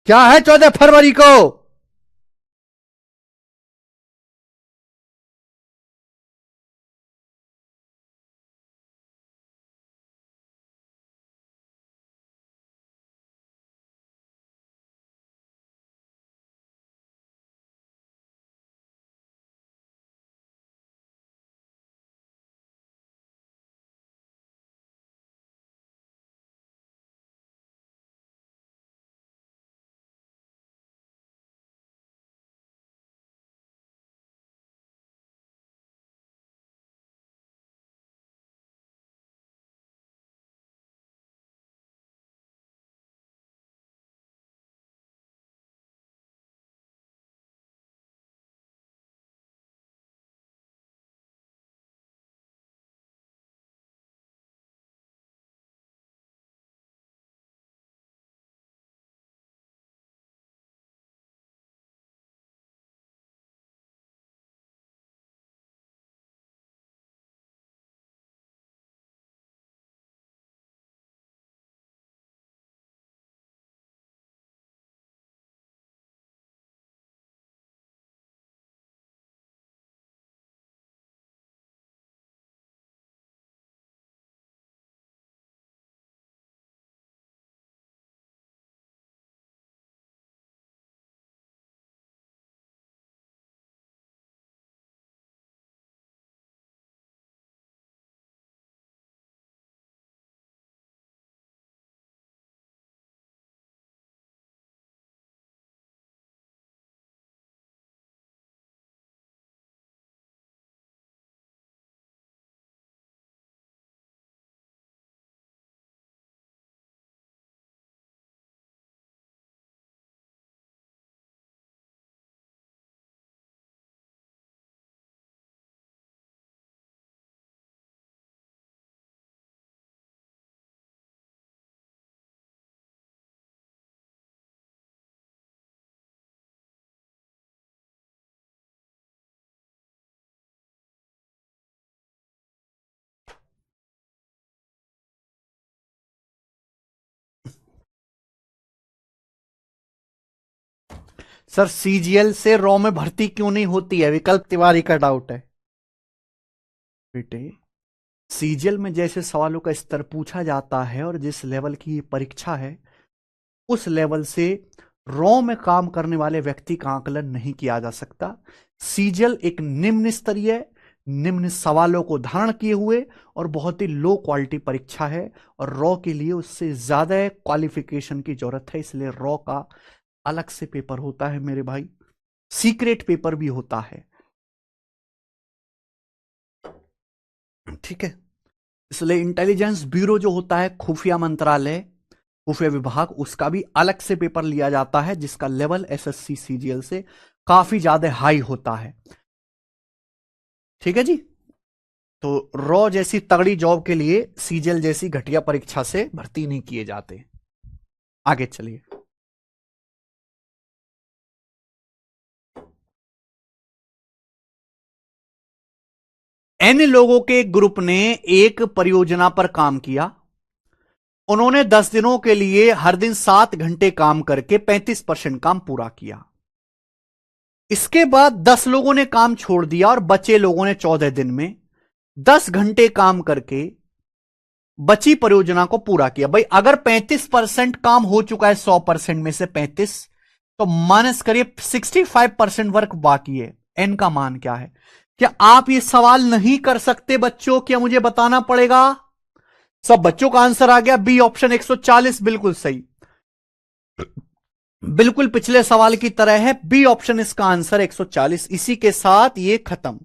क्या है 14 फरवरी को? सर सीजीएल से रॉ में भर्ती क्यों नहीं होती है, विकल्प तिवारी का डाउट है। बेटे सीजीएल में जैसे सवालों का स्तर पूछा जाता है और जिस लेवल की परीक्षा है, उस लेवल से रॉ में काम करने वाले व्यक्ति का आकलन नहीं किया जा सकता। सीजीएल एक निम्न स्तरीय निम्न सवालों को धारण किए हुए और बहुत ही लो क्वालिटी परीक्षा है, और रॉ के लिए उससे ज्यादा क्वालिफिकेशन की जरूरत है, इसलिए रॉ का अलग से पेपर होता है मेरे भाई, सीक्रेट पेपर भी होता है, ठीक है। इसलिए इंटेलिजेंस ब्यूरो जो होता है, खुफिया मंत्रालय, खुफिया विभाग, उसका भी अलग से पेपर लिया जाता है, जिसका लेवल एसएससी सीजीएल से काफी ज्यादा हाई होता है, ठीक है जी। तो रॉ जैसी तगड़ी जॉब के लिए सीजीएल जैसी घटिया परीक्षा से भर्ती नहीं किए जाते। आगे चलिए। एन लोगों के ग्रुप ने एक परियोजना पर काम किया। उन्होंने 10 दिनों के लिए हर दिन 7 घंटे काम करके 35% काम पूरा किया। इसके बाद 10 लोगों ने काम छोड़ दिया और बचे लोगों ने 14 दिन में 10 घंटे काम करके बची परियोजना को पूरा किया। भाई अगर 35% काम हो चुका है 100% में से 35, तो माइनस करिए 65% वर्क बाकी है। एन का मान क्या है? क्या आप ये सवाल नहीं कर सकते बच्चों? क्या मुझे बताना पड़ेगा? सब बच्चों का आंसर आ गया बी ऑप्शन 140, बिल्कुल सही, बिल्कुल पिछले सवाल की तरह है, बी ऑप्शन इसका आंसर 140। इसी के साथ ये खत्म।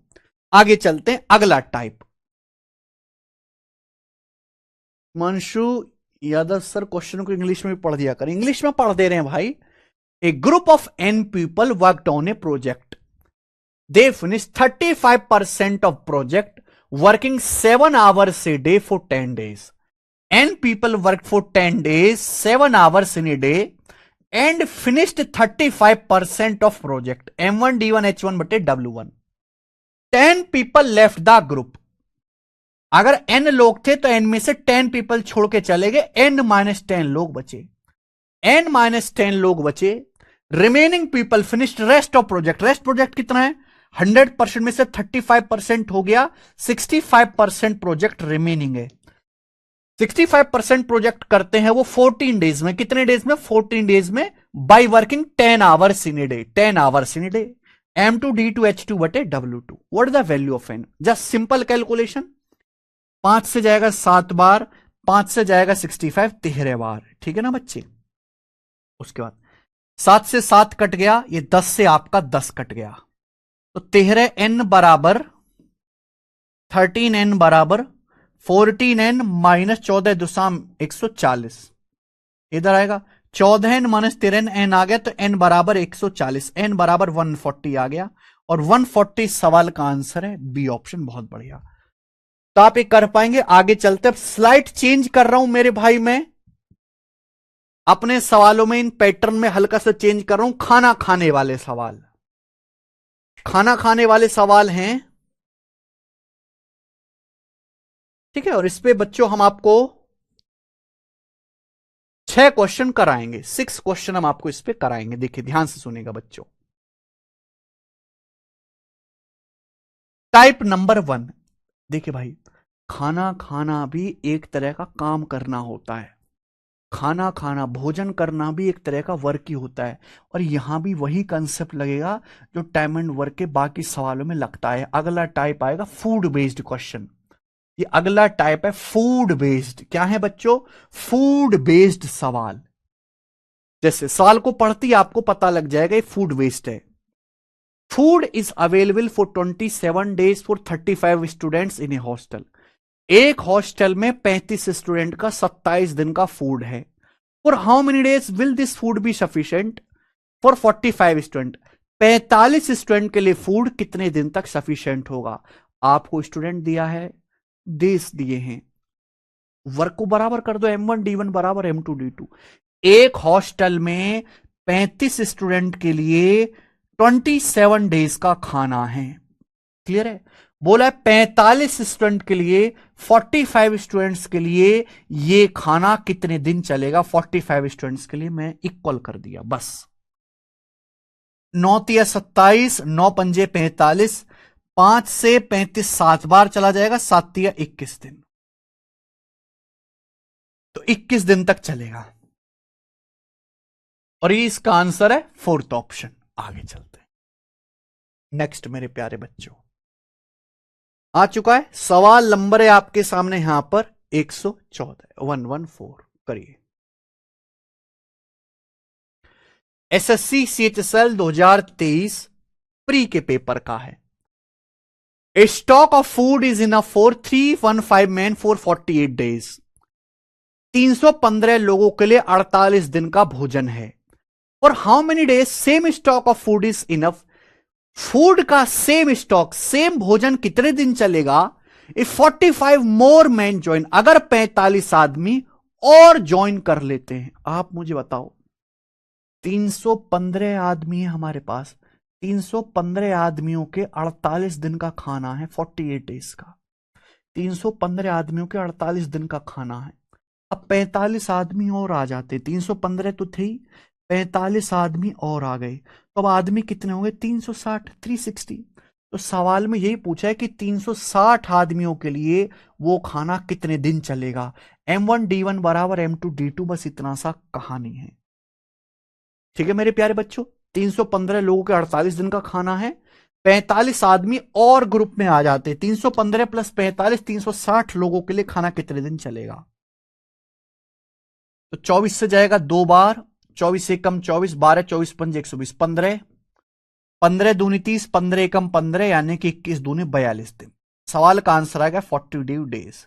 आगे चलते हैं, अगला type. Manshu Yadav sir question को इंग्लिश में भी पढ़ दिया कर। इंग्लिश में पढ़ दे रहे हैं भाई। A group of n people worked on a project, they finish 35% of project working 7 hours a day for 10 days. n people worked for 10 days 7 hours in a day and finished 35% of project, m1 d1 h1 बटे w1। 10 people left the group। अगर n लोग थे तो n में से 10 people छोड़ के चले गए, n-10 लोग बचे, n-10 लोग बचे। Remaining people finished rest of project. Rest project कितना है? 100% में से 35% हो गया, 65% प्रोजेक्ट रिमेनिंग है। 65% प्रोजेक्ट करते हैं वो 14 डेज में। कितने डेज में? 14 डेज में, by working 10 hours in a day. 10 hours in a day, m2d2h2 बटे w2। What is the value of n? Just simple calculation. 5 से जाएगा 7 बार, 5 से जाएगा 65, 13 बार, ठीक है ना बच्चे। उसके बाद 7 से 7 कट गया, ये 10 से आपका 10 कट गया, तो 13n बराबर 13n बराबर 14n माइनस 14 दुसाम 140। इधर आएगा 14n माइनस 13n आ गया, तो n बराबर 140, n बराबर 140 आ गया, और 140 सवाल का आंसर है बी ऑप्शन। बहुत बढ़िया, तो आप ये कर पाएंगे। आगे चलते, अब स्लाइड चेंज कर रहा हूं मेरे भाई, मैं अपने सवालों में इन पैटर्न में हल्का सा चेंज कर रहा हूं। खाना खाने वाले सवाल, खाना खाने वाले सवाल हैं, ठीक है। और इस पे बच्चों हम आपको 6 क्वेश्चन कराएंगे, 6 क्वेश्चन हम आपको इस पे कराएंगे। देखिए ध्यान से सुनेगा बच्चों। टाइप नंबर 1, देखिए भाई, खाना खाना भी एक तरह का काम करना होता है। खाना खाना, भोजन करना भी एक तरह का वर्क ही होता है, और यहां भी वही कंसेप्ट लगेगा जो टाइम एंड वर्क के बाकी सवालों में लगता है। अगला टाइप आएगा फूड बेस्ड क्वेश्चन। ये अगला टाइप है फूड बेस्ड। क्या है बच्चों? फूड बेस्ड सवाल। जैसे सवाल को पढ़ते ही आपको पता लग जाएगा ये फूड बेस्ड है। Food is available for 27 days for 35 students in A hostel. एक हॉस्टल में 35 स्टूडेंट का 27 दिन का फूड है। For how many days will this food be sufficient for 45 student. 45 student के लिए फूड कितने दिन तक सफिशिएंट होगा? आपको स्टूडेंट दिया है, देश दिए हैं, वर्क को बराबर कर दो, m1 d1 बराबर m2 d2। एक हॉस्टल में 35 स्टूडेंट के लिए 27 डेज का खाना है, क्लियर है। बोला है 45 स्टूडेंट के लिए, 45 स्टूडेंट्स के लिए ये खाना कितने दिन चलेगा? 45 स्टूडेंट्स के लिए मैं इक्वल कर दिया बस। 9 तिया 27, 9 पंजे 45, 5 से 35 7 बार चला जाएगा, 7 तिया 21 दिन, तो 21 दिन तक चलेगा, और ये इसका आंसर है फोर्थ ऑप्शन। आगे चलते हैं नेक्स्ट मेरे प्यारे बच्चों। आ चुका है। सवाल नंबर है आपके सामने यहां पर 114, 114 करिए। एसएससी सीएचएसएल 2023 प्री के पेपर का है। A stock of food is enough for 315 man for 48 days. 315 लोगों के लिए 48 दिन का भोजन है। For how many days same stock of food is enough. Food का सेम स्टॉक, सेम भोजन कितने दिन चलेगा? इफ 45 मोर मैन ज्वाइन, अगर 45 आदमी और ज्वाइन कर लेते हैं। आप मुझे बताओ, 315 आदमी है हमारे पास, 315 आदमियों के 48 दिन का खाना है, 48 डेज का। 315 आदमियों के 48 दिन का खाना है। अब 45 आदमी और आ जाते, 315 तो थे ही, 45 आदमी और आ गए, तो अब आदमी कितने होंगे? 360, 360। तो सवाल में यही पूछा है कि 360 आदमियों के लिए वो खाना कितने दिन चलेगा। M1D1 बराबर M2D2, बस इतना सा कहानी है। ठीक है मेरे प्यारे बच्चों, 315 लोगों के 48 दिन का खाना है, 45 आदमी और ग्रुप में आ जाते, 315 प्लस 45, 360 लोगों के लिए खाना कितने दिन चलेगा? तो 24 से जाएगा 2 बार, 24 से कम 24, 12, 24 पंज 120, 15, 15 दूनी 30, 15 एकम 15, यानी कि 21 दूनी 42 दिन। सवाल का आंसर आएगा 42 डेज।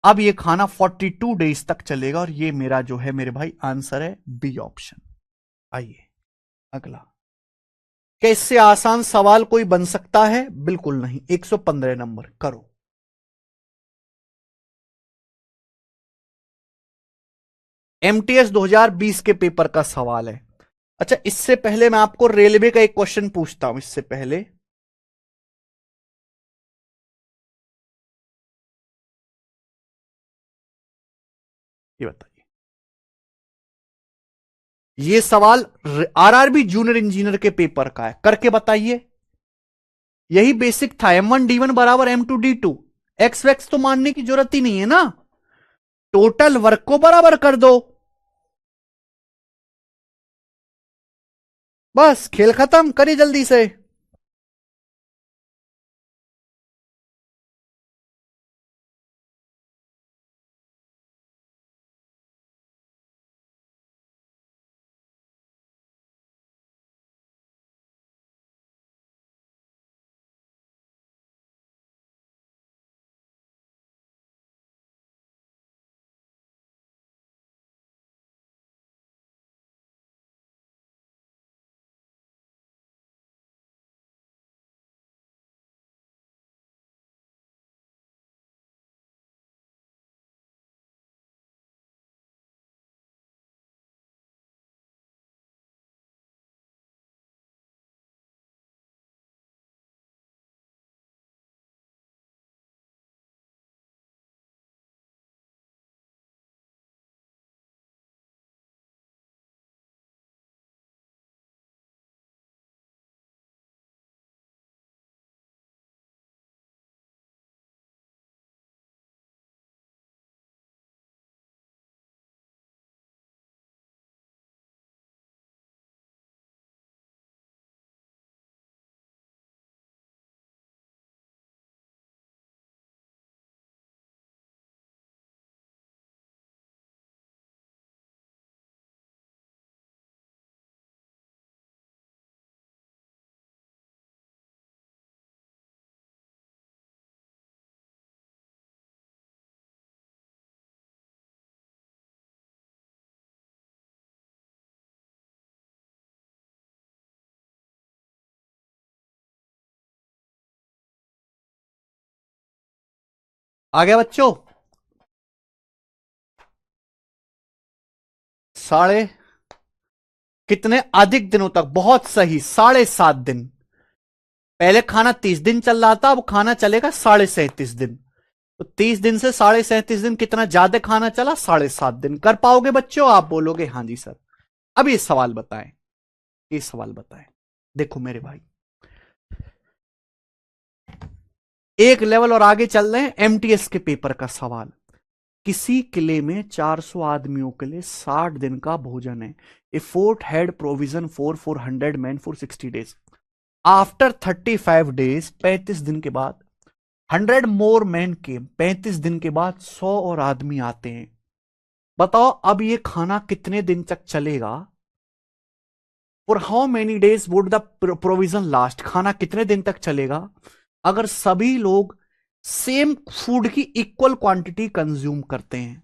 अब ये खाना 42 डेज तक चलेगा, और ये मेरा जो है मेरे भाई आंसर है बी ऑप्शन। आइए अगला। क्या इससे आसान सवाल कोई बन सकता है? बिल्कुल नहीं। 115 नंबर करो। एमटीएस 2020 के पेपर का सवाल है। अच्छा, इससे पहले मैं आपको रेलवे का एक क्वेश्चन पूछता हूं। इससे पहले ये बताइए, ये सवाल आरआरबी जूनियर इंजीनियर के पेपर का है, करके बताइए। यही बेसिक था, M1D1 बराबर M2D2। एक्स वैक्स तो मानने की जरूरत ही नहीं है ना, टोटल वर्क को बराबर कर दो, बस खेल खत्म। करिए जल्दी से। आ गया बच्चों? साढ़े कितने अधिक दिनों तक? बहुत सही, 7.5 दिन। पहले खाना 30 दिन चल रहा था, अब खाना चलेगा 37.5 दिन। तो 30 दिन से 37.5 दिन, कितना ज्यादा खाना चला? 7.5 दिन। कर पाओगे बच्चों? आप बोलोगे हाँ जी सर। अब ये सवाल बताएं, ये सवाल बताएं। देखो मेरे भाई, एक लेवल और आगे चल रहे हैं। एमटीएस के पेपर का सवाल। किसी किले में 400 आदमियों के लिए 60 दिन का भोजन है। A fort had provision for 400 man for 60 days. After 35 days, 35 दिन के बाद, 100 more men के 35 दिन के बाद 100 और आदमी आते हैं। बताओ अब ये खाना कितने दिन तक चलेगा? For how many days would the provision last? खाना कितने दिन तक चलेगा अगर सभी लोग सेम फूड की इक्वल क्वांटिटी कंज्यूम करते हैं?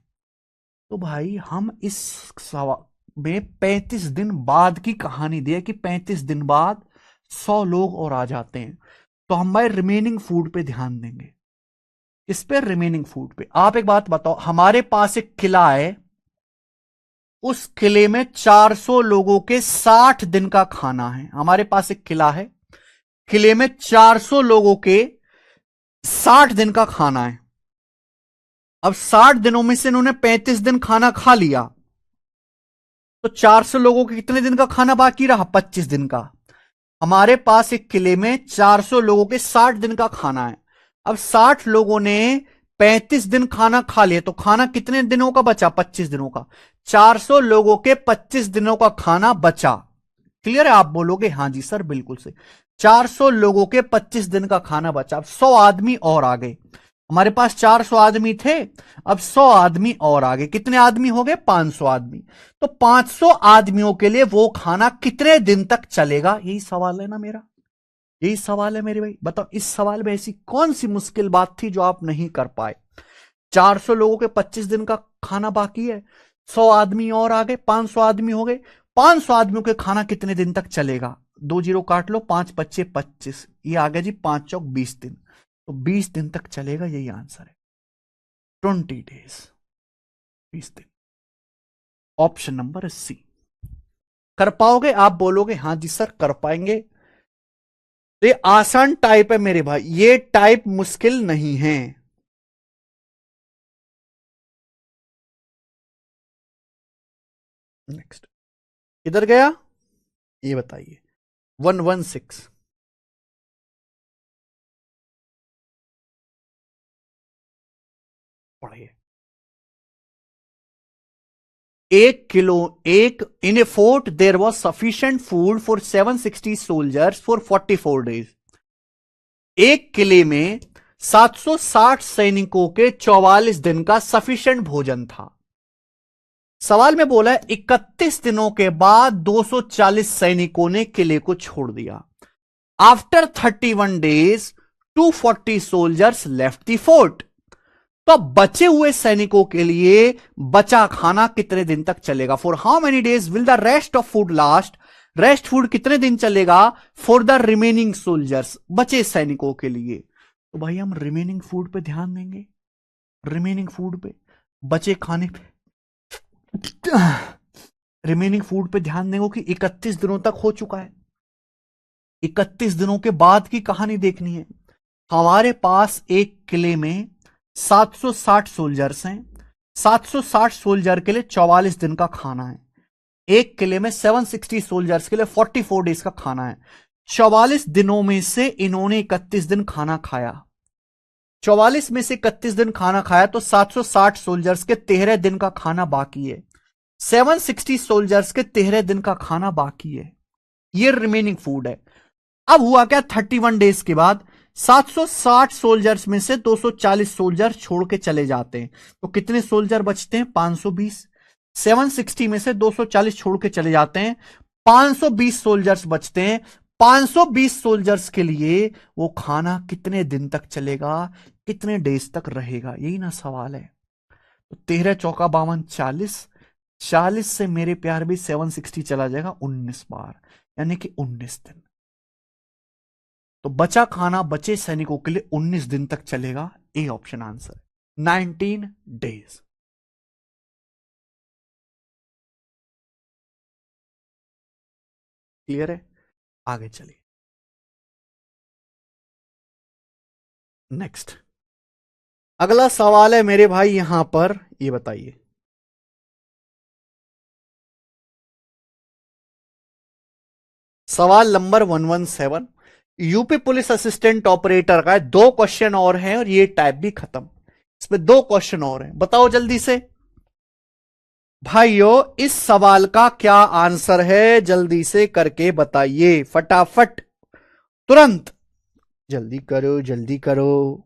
तो भाई हम इस सवाल में 35 दिन बाद की कहानी दी है कि 35 दिन बाद 100 लोग और आ जाते हैं, तो हम भाई रिमेनिंग फूड पे ध्यान देंगे। इस पे रिमेनिंग फूड पे आप एक बात बताओ, हमारे पास एक किला है, उस किले में 400 लोगों के 60 दिन का खाना है। हमारे पास एक किला है, किले में 400 लोगों के 60 दिन का खाना है। अब 60 दिनों में से इन्होंने 35 दिन खाना खा लिया, तो 400 लोगों के कितने दिन का खाना बाकी रहा? 25 दिन का। हमारे पास एक किले में 400 लोगों के 60 दिन का खाना है। अब 60 लोगों ने 35 दिन खाना खा लिया, तो खाना कितने दिनों का बचा? 25 दिनों का। 400 लोगों के 25 दिनों का खाना बचा। क्लियर है? आप बोलोगे हां जी सर बिल्कुल से। 400 लोगों के 25 दिन का खाना बचा। अब 100 आदमी और आ गए। हमारे पास 400 आदमी थे, अब 100 आदमी और आ गए। कितने आदमी हो गए? 500 आदमी। तो 500 आदमियों के लिए वो खाना कितने दिन तक चलेगा? यही सवाल है ना मेरा, यही सवाल है मेरे भाई। बताओ इस सवाल में ऐसी कौन सी मुश्किल बात थी जो आप नहीं कर पाए? 400 लोगों के 25 दिन का खाना बाकी है, 100 आदमी और आ गए, 500 आदमी हो गए। 500 आदमियों के खाना कितने दिन तक चलेगा? 2 जीरो काट लो, 5 पच्चे 25, ये आ गया जी 5 चौक 20 दिन। तो 20 दिन तक चलेगा, यही आंसर है। 20 डेज, 20 दिन। Option number C. कर पाओगे? आप बोलोगे हां जी सर कर पाएंगे। तो ये आसान टाइप है मेरे भाई, ये टाइप मुश्किल नहीं है। नेक्स्ट किधर गया ये बताइए? 116। पढ़िए। 1 किलो, एक in a fort there was sufficient food for 760 soldiers for 44 days. एक किले में 760 सैनिकों के 44 दिन का सफिशिएंट भोजन था। सवाल में बोला है 31 दिनों के बाद 240 सैनिकों ने किले को छोड़ दिया। After 31 days 240 soldiers left the fort. तो अब बचे हुए सैनिकों के लिए बचा खाना कितने दिन तक चलेगा? For how many days will the rest of food last? Rest food कितने दिन चलेगा फॉर द रिमेनिंग सोल्जर्स, बचे सैनिकों के लिए? तो भाई हम रिमेनिंग फूड पे ध्यान देंगे, रिमेनिंग फूड पे, बचे खाने पे, रिमेनिंग फूड पे ध्यान देंगे कि 31 दिनों तक हो चुका है, 31 दिनों के बाद की कहानी देखनी है। हमारे पास एक किले में 760 सोल्जर्स हैं, 760 सोल्जर के लिए 44 दिन का खाना है। एक किले में 760 सोल्जर्स के लिए 44 डेज का खाना है। 44 दिनों में से इन्होंने 31 दिन खाना खाया। 44 में से 31 दिन खाना खाया, तो 760 सोल्जर्स के 13 दिन का खाना बाकी है। 760 सोल्जर्स के 13 दिन का खाना बाकी है, ये रिमेनिंग फूड है। अब हुआ क्या? 31 डेज के बाद 760 सोल्जर्स में से 240 सोल्जर छोड़ के चले जाते हैं, तो कितने सोल्जर बचते हैं? 520। 760 में से 240 छोड़ के चले जाते हैं, 520 सोल्जर्स बचते हैं। 520 सोल्जर्स के लिए वो खाना कितने दिन तक चलेगा, कितने डेज तक रहेगा? यही ना सवाल है। तो 13 चौका 52, 40, 40 से मेरे प्यार भी 760 चला जाएगा 19 बार, यानी कि 19 दिन। तो बचा खाना बचे सैनिकों के लिए 19 दिन तक चलेगा। A option answer, 19 days. Clear है? आगे चलिए। नेक्स्ट अगला सवाल है मेरे भाई, यहां पर ये बताइए, सवाल number 117। UP police assistant operator का 2 क्वेश्चन और हैं और ये टाइप भी खत्म। इसमें 2 क्वेश्चन और हैं, बताओ जल्दी से भाइयों इस सवाल का क्या आंसर है? जल्दी से करके बताइए, फटाफट, तुरंत, जल्दी करो जल्दी करो।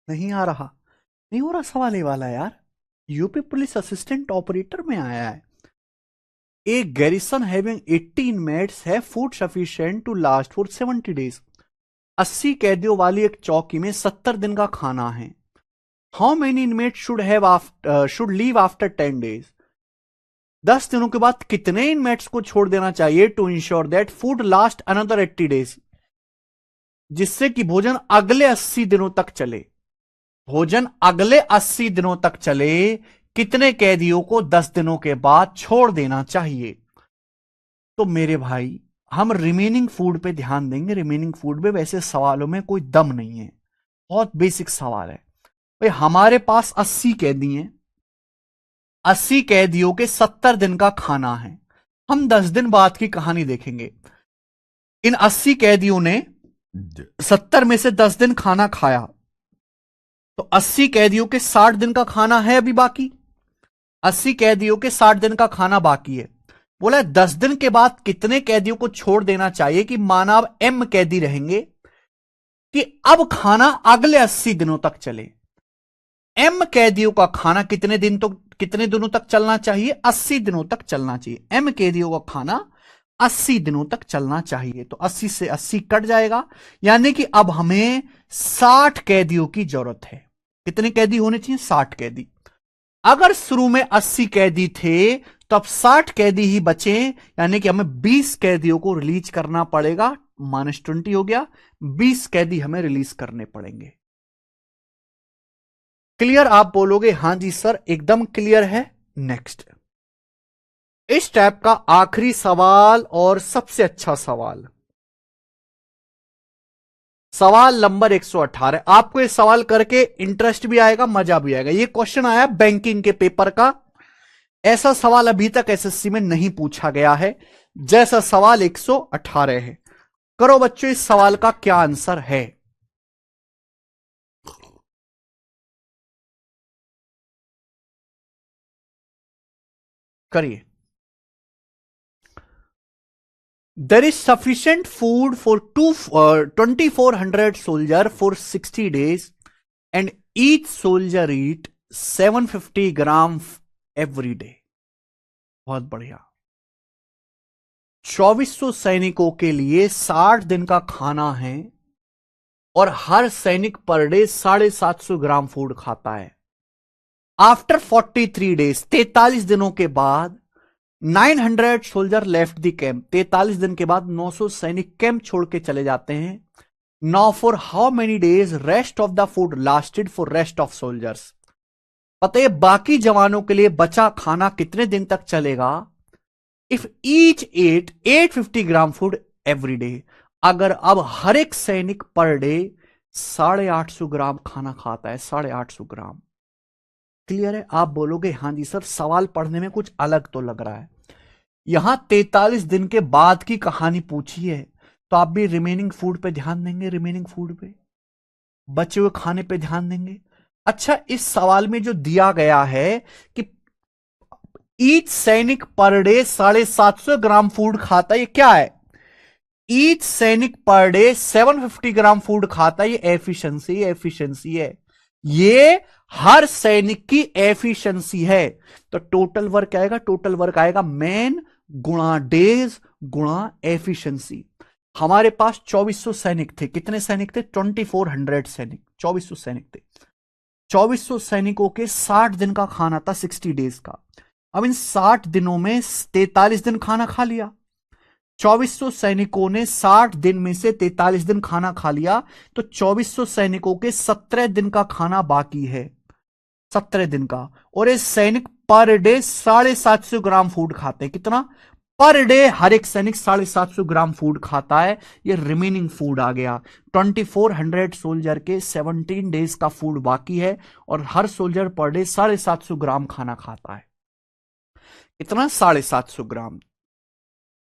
नहीं आ रहा, नहीं हो रहा सवाल ये वाला यार। यूपी पुलिस असिस्टेंट ऑपरेटर में आया है। ए गैरिसन हैविंग 18 inmates है food sufficient to last for 70 days। 80 कैदियों वाली एक चौकी में 70 दिन का खाना है। How many inmate should leave after 10 days। 10 दिनों के बाद कितने इनमेट्स को छोड़ देना चाहिए to ensure that food last another 80 days, जिससे कि भोजन अगले 80 दिनों तक चले। भोजन अगले 80 दिनों तक चले, कितने कैदियों को 10 दिनों के बाद छोड़ देना चाहिए। तो मेरे भाई हम रिमेनिंग फूड पे ध्यान देंगे। रिमेनिंग फूड पे वैसे सवालों में कोई दम नहीं है, बहुत बेसिक सवाल है भाई। हमारे पास 80 कैदी हैं, 80 कैदियों के 70 दिन का खाना है। हम 10 दिन बाद की कहानी देखेंगे। इन 80 कैदियों ने 70 में से 10 दिन खाना खाया, तो 80 कैदियों के 60 दिन का खाना है अभी बाकी। 80 कैदियों के 60 दिन का खाना बाकी है। बोला 10 दिन के बाद कितने कैदियों को छोड़ देना चाहिए कि माना अब एम कैदी रहेंगे, कि अब खाना अगले 80 दिनों तक चले। एम कैदियों का खाना कितने दिनों तक चलना चाहिए? 80 दिनों तक चलना चाहिए। एम कैदियों का खाना 80 दिनों तक चलना चाहिए। तो 80 से 80 कट जाएगा, यानी कि अब हमें 60 कैदियों की जरूरत है। कितने कैदी होने चाहिए? 60 कैदी। अगर शुरू में 80 कैदी थे तो अब 60 कैदी ही बचे, यानी कि हमें 20 कैदियों को रिलीज करना पड़ेगा। -20 हो गया, 20 कैदी हमें रिलीज करने पड़ेंगे। क्लियर? आप बोलोगे हां जी सर एकदम क्लियर है। नेक्स्ट, इस टाइप का आखिरी सवाल और सबसे अच्छा सवाल, सवाल नंबर 118। आपको ये सवाल करके इंटरेस्ट भी आएगा, मजा भी आएगा। ये क्वेश्चन आया बैंकिंग के पेपर का। ऐसा सवाल अभी तक एसएससी में नहीं पूछा गया है जैसा सवाल 118 है। करो बच्चों, इस सवाल का क्या आंसर है? करिए। There is sufficient food for 2400 soldier for 60 days and each soldier eat 750 gram every day. बहुत बढ़िया। 2400 सैनिकों के लिए 60 दिन का खाना है और हर सैनिक पर डे 750 ग्राम फूड खाता है। आफ्टर 43 days, 43 दिनों के बाद 900 सोल्जर लेफ्ट द कैंप। 43 दिन के बाद 900 सैनिक कैंप छोड़ के चले जाते हैं। Now for how many days rest of the food lasted for rest of soldiers. पता है बाकी जवानों के लिए बचा खाना कितने दिन तक चलेगा? If each eight 850 gram food every day. अगर अब हर एक सैनिक पर डे 850 ग्राम खाना खाता है, 850 ग्राम। क्लियर है? आप बोलोगे हां जी सर सवाल पढ़ने में कुछ अलग तो लग रहा है। यहां 43 दिन के बाद की कहानी पूछी है, तो आप भी रिमेनिंग फूड पे ध्यान देंगे, रिमेनिंग फूड पे, बचे हुए खाने पे ध्यान देंगे। अच्छा, इस सवाल में जो दिया गया है कि ईच सैनिक पर डे 750 ग्राम फूड खाता है, ये क्या है? ईच सैनिक पर डे 750 ग्राम फूड खाता है, ये एफिशिएंसी है। ये हर सैनिक की एफिशिएंसी है। तो टोटल वर्क आएगा, टोटल वर्क आएगा मैन गुणा डेज गुणा एफिशिएंसी। हमारे पास 2400 सैनिक थे। कितने सैनिक थे? 2400 सैनिक। 2400 सैनिक थे। 2400 सैनिकों के 60 दिन का खाना था, 60 डेज का। अब इन 60 दिनों में 43 दिन खाना खा लिया। 2400 सैनिकों ने 60 दिन में से 43 दिन खाना खा लिया, तो 2400 सैनिकों के 17 दिन का खाना बाकी है, 17 दिन का। और ये सैनिक पर डे 750 ग्राम फूड खाते हैं। कितना? पर डे हर एक सैनिक 750 ग्राम फूड खाता है। ये रिमेनिंग फूड आ गया। 2400 सोल्जर के 17 डेज का फूड बाकी है और हर सोल्जर पर डे 750 ग्राम खाना खाता है। इतना 750 ग्राम।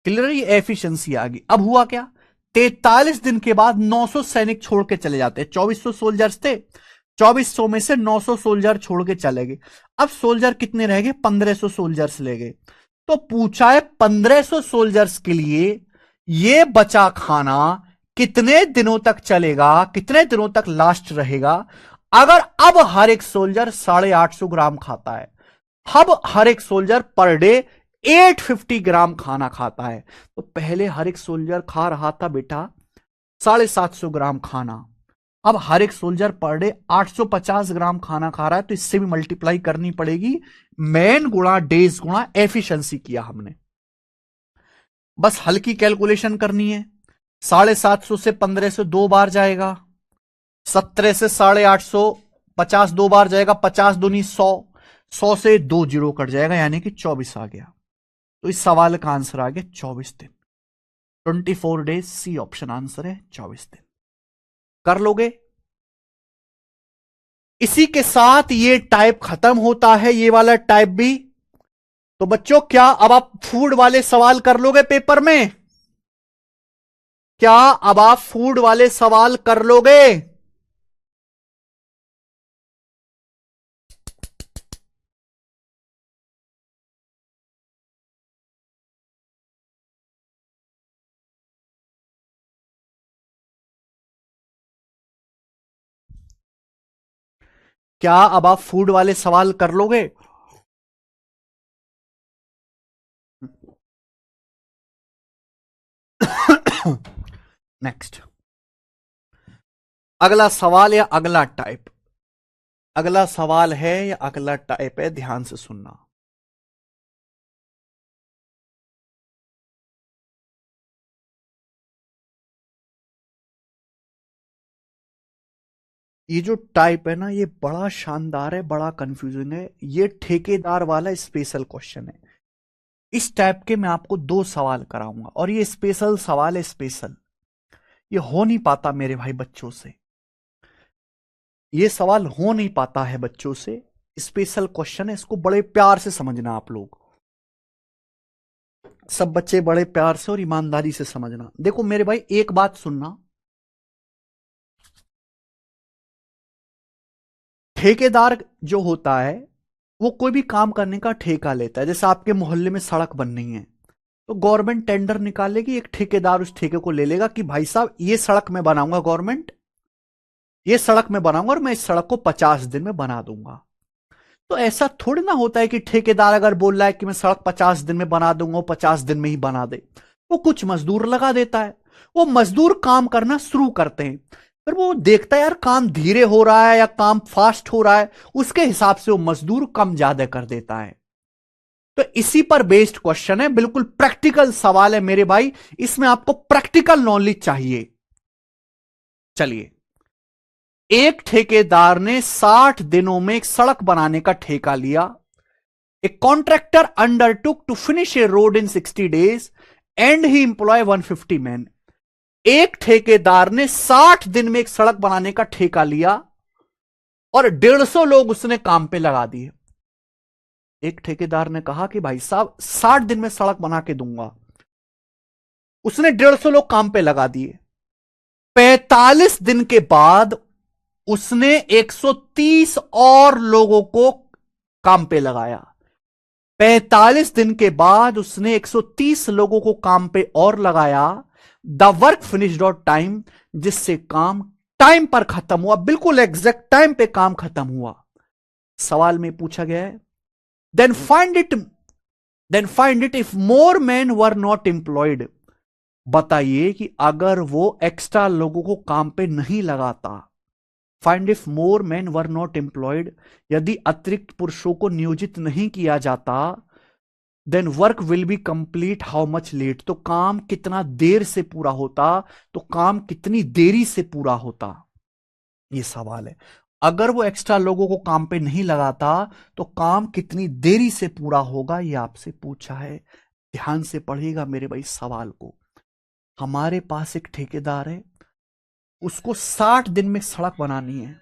क्लियर? ये एफिशिएंसी आ गई। अब हुआ क्या? 43 दिन के बाद 900 सैनिक छोड़ के चले जाते हैं। 2400 सोल्जर्स थे, 2400 में से 900 सोल्जर छोड़ के चले गए। अब सोल्जर कितने रह गए? 1500 सोल्जर्स ले गए। तो पूछा है 1500 सोल्जर्स के लिए ये बचा खाना कितने दिनों तक चलेगा, कितने दिनों तक लास्ट रहेगा? अगर अब हर एक सोल्जर 850 ग्राम खाता है, अब हर एक सोल्जर पर डे 850 ग्राम खाना खाता है, तो पहले हर एक सोल्जर खा रहा था बेटा 750 ग्राम खाना, अब हर एक सोल्जर पर डे 850 ग्राम खाना खा रहा है, तो इससे भी मल्टीप्लाई करनी पड़ेगी, मैन गुणा डेज गुणा एफिशिएंसी किया हमने। बस हल्की कैलकुलेशन करनी है, 750 से 15 से 2 बार जाएगा, 17 से 850 2 बार जाएगा, 50 दूनी 100, 100 से 2 जीरो कट जाएगा, यानी कि 24 आ गया। तो इस सवाल का आंसर आ गया 24 दिन, 24 डेज, सी ऑप्शन आंसर है 24 दिन। कर लोगे? इसी के साथ ये टाइप खत्म होता है, ये वाला टाइप भी। तो बच्चों क्या अब आप फूड वाले सवाल कर लोगे पेपर में? क्या अब आप फूड वाले सवाल कर लोगे? क्या अब आप फूड वाले सवाल कर लोगे? नेक्स्ट, अगला सवाल या अगला टाइप, अगला सवाल है या अगला टाइप है, ध्यान से सुनना। ये जो टाइप है ना, ये बड़ा शानदार है, बड़ा कंफ्यूजिंग है, ये ठेकेदार वाला स्पेशल क्वेश्चन है। इस टाइप के मैं आपको 2 सवाल कराऊंगा, और ये स्पेशल सवाल है, स्पेशल, ये हो नहीं पाता मेरे भाई बच्चों से, ये सवाल हो नहीं पाता है बच्चों से, स्पेशल क्वेश्चन है, इसको बड़े प्यार से समझना आप लोग, सब बच्चे बड़े प्यार से और ईमानदारी से समझना। देखो मेरे भाई एक बात सुनना, ठेकेदार जो होता है वो कोई भी काम करने का ठेका लेता है। जैसे आपके मोहल्ले में सड़क बननी है, तो गवर्नमेंट टेंडर निकालेगी, एक ठेकेदार उस ठेके को ले लेगा कि भाई साहब ये सड़क मैं बनाऊंगा, गवर्नमेंट ये सड़क मैं बनाऊंगा और मैं इस सड़क को 50 दिन में बना दूंगा। तो ऐसा थोड़ी ना होता है कि ठेकेदार अगर बोल रहा है कि मैं सड़क 50 दिन में बना दूंगा, वो 50 दिन में ही बना दे। वो कुछ मजदूर लगा देता है, वो मजदूर काम करना शुरू करते हैं, फिर वो देखता है यार काम धीरे हो रहा है या काम फास्ट हो रहा है, उसके हिसाब से वो मजदूर कम ज्यादा कर देता है। तो इसी पर बेस्ड क्वेश्चन है, बिल्कुल प्रैक्टिकल सवाल है मेरे भाई, इसमें आपको प्रैक्टिकल नॉलेज चाहिए। चलिए, एक ठेकेदार ने 60 दिनों में एक सड़क बनाने का ठेका लिया। A contractor undertook to finish a road in 60 days and he employ 150 man. एक ठेकेदार ने 60 दिन में एक सड़क बनाने का ठेका लिया और 150 लोग उसने काम पे लगा दिए। एक ठेकेदार ने कहा कि भाई साहब 60 दिन में सड़क बना के दूंगा, उसने 150 लोग काम पे लगा दिए। 45 दिन के बाद उसने 130 और लोगों को काम पे लगाया। 45 दिन के बाद उसने 130 लोगों को काम पे और लगाया। The work finished on time, जिससे काम टाइम पर खत्म हुआ, बिल्कुल एग्जैक्ट टाइम पे काम खत्म हुआ। सवाल में पूछा गया है then find it if more man were not employed. बताइए कि अगर वो एक्स्ट्रा लोगों को काम पे नहीं लगाता, find if more man were not employed, यदि अतिरिक्त पुरुषों को नियोजित नहीं किया जाता, then work will be complete how much late, तो काम कितना देर से पूरा होता, तो काम कितनी देरी से पूरा होता, ये सवाल है। अगर वो एक्स्ट्रा लोगों को काम पे नहीं लगाता तो काम कितनी देरी से पूरा होगा, ये आपसे पूछा है। ध्यान से पढ़िएगा मेरे भाई सवाल को। हमारे पास एक ठेकेदार है, उसको 60 दिन में सड़क बनानी है।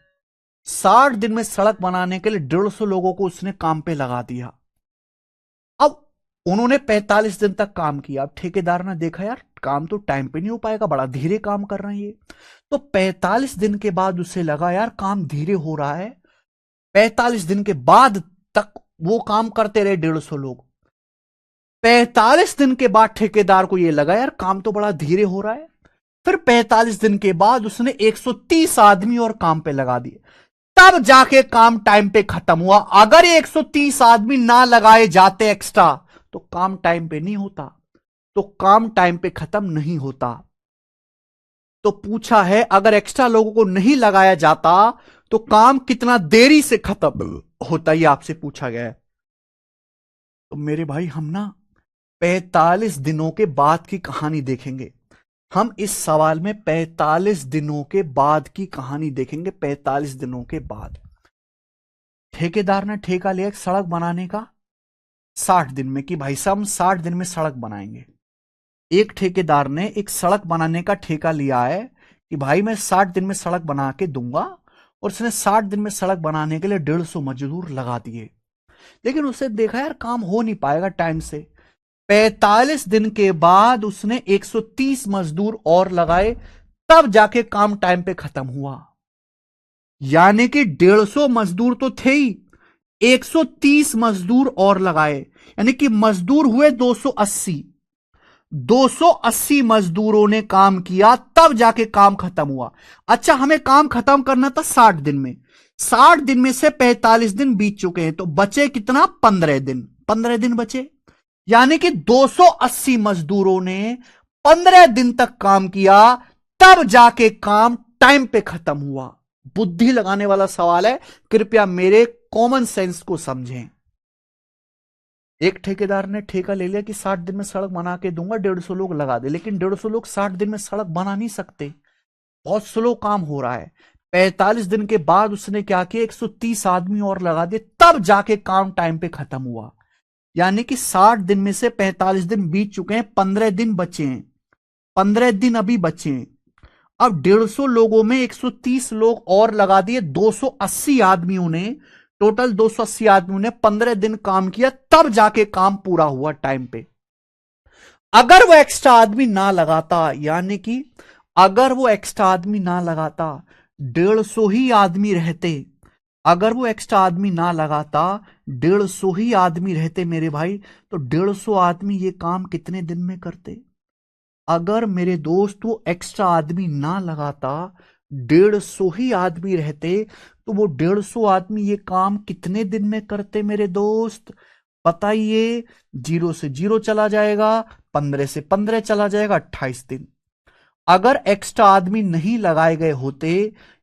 60 दिन में सड़क बनाने के लिए 150 लोगों को उसने काम पे लगा दिया। अब उन्होंने 45 दिन तक काम किया। अब ठेकेदार ने देखा यार काम तो टाइम पे नहीं हो पाएगा, बड़ा धीरे काम कर रहे हैं ये, तो 45 दिन के बाद उसे लगा यार काम धीरे हो रहा है। 45 दिन के बाद तक वो काम करते रहे 150 लोग। 45 दिन के बाद ठेकेदार को ये लगा यार काम तो बड़ा धीरे हो रहा है। फिर 45 दिन के बाद उसने 130 आदमी और काम पे लगा दिए। तब जाके काम टाइम पे खत्म हुआ। अगर ये 130 आदमी ना लगाए जाते एक्स्ट्रा तो काम टाइम पे नहीं होता, तो काम टाइम पे खत्म नहीं होता। तो पूछा है अगर एक्स्ट्रा लोगों को नहीं लगाया जाता तो काम कितना देरी से खत्म होता, ये आपसे पूछा गया है। तो मेरे भाई हम ना 45 दिनों के बाद की कहानी देखेंगे। हम इस सवाल में 45 दिनों के बाद की कहानी देखेंगे। 45 दिनों के बाद ठेकेदार ने ठेका लिया एक सड़क बनाने का 60 दिन में, कि भाई साहब हम 60 दिन में सड़क बनाएंगे। एक ठेकेदार ने एक सड़क बनाने का ठेका लिया है कि भाई मैं 60 दिन में सड़क बना के दूंगा, और उसने 60 दिन में सड़क बनाने के लिए 150 मजदूर लगा दिए। लेकिन उसे देखा यार काम हो नहीं पाएगा टाइम से। 45 दिन के बाद उसने 130 मजदूर और लगाए, तब जाके काम टाइम पे खत्म हुआ। यानी कि 150 मजदूर तो थे ही, 130 मजदूर और लगाए, यानी कि मजदूर हुए 280। 280 मजदूरों ने काम किया तब जाके काम खत्म हुआ। अच्छा हमें काम खत्म करना था 60 दिन में, 60 दिन में से 45 दिन बीत चुके हैं, तो बचे कितना? 15 दिन। 15 दिन बचे, यानी कि 280 मजदूरों ने 15 दिन तक काम किया, तब जाके काम टाइम पे खत्म हुआ। बुद्धि लगाने वाला सवाल है, कृपया मेरे कॉमन सेंस को समझें। एक ठेकेदार ने ठेका ले लिया कि 60 दिन में सड़क बना के दूंगा, 150 लोग लगा दे, लेकिन 150 लोग 60 दिन में सड़क बना नहीं सकते, बहुत स्लो काम हो रहा है। 45 दिन के बाद उसने क्या किया, 130 आदमी और लगा दिए, तब जाके काम टाइम पे खत्म हुआ। यानी कि 60 दिन में से 45 दिन बीत चुके हैं, 15 दिन बचे हैं, 15 दिन अभी बचे हैं। अब 150 लोगों में 130 लोग और लगा दिए, 280 आदमियों ने, टोटल 280 आदमियों ने 15 दिन काम किया, तब जाके काम पूरा हुआ टाइम पे। अगर वो एक्स्ट्रा आदमी ना लगाता, यानी कि अगर वो एक्स्ट्रा आदमी ना लगाता, 150 ही आदमी रहते, अगर वो एक्स्ट्रा आदमी ना लगाता, 150 ही आदमी रहते मेरे भाई, तो 150 आदमी ये काम कितने दिन में करते? अगर मेरे दोस्त वो एक्स्ट्रा आदमी ना लगाता, 150 ही आदमी रहते, तो वो 150 आदमी ये काम कितने दिन में करते मेरे दोस्त? बताइए। 0 से 0 चला जाएगा, 15 से 15 चला जाएगा, 28 दिन। अगर एक्स्ट्रा आदमी नहीं लगाए गए होते,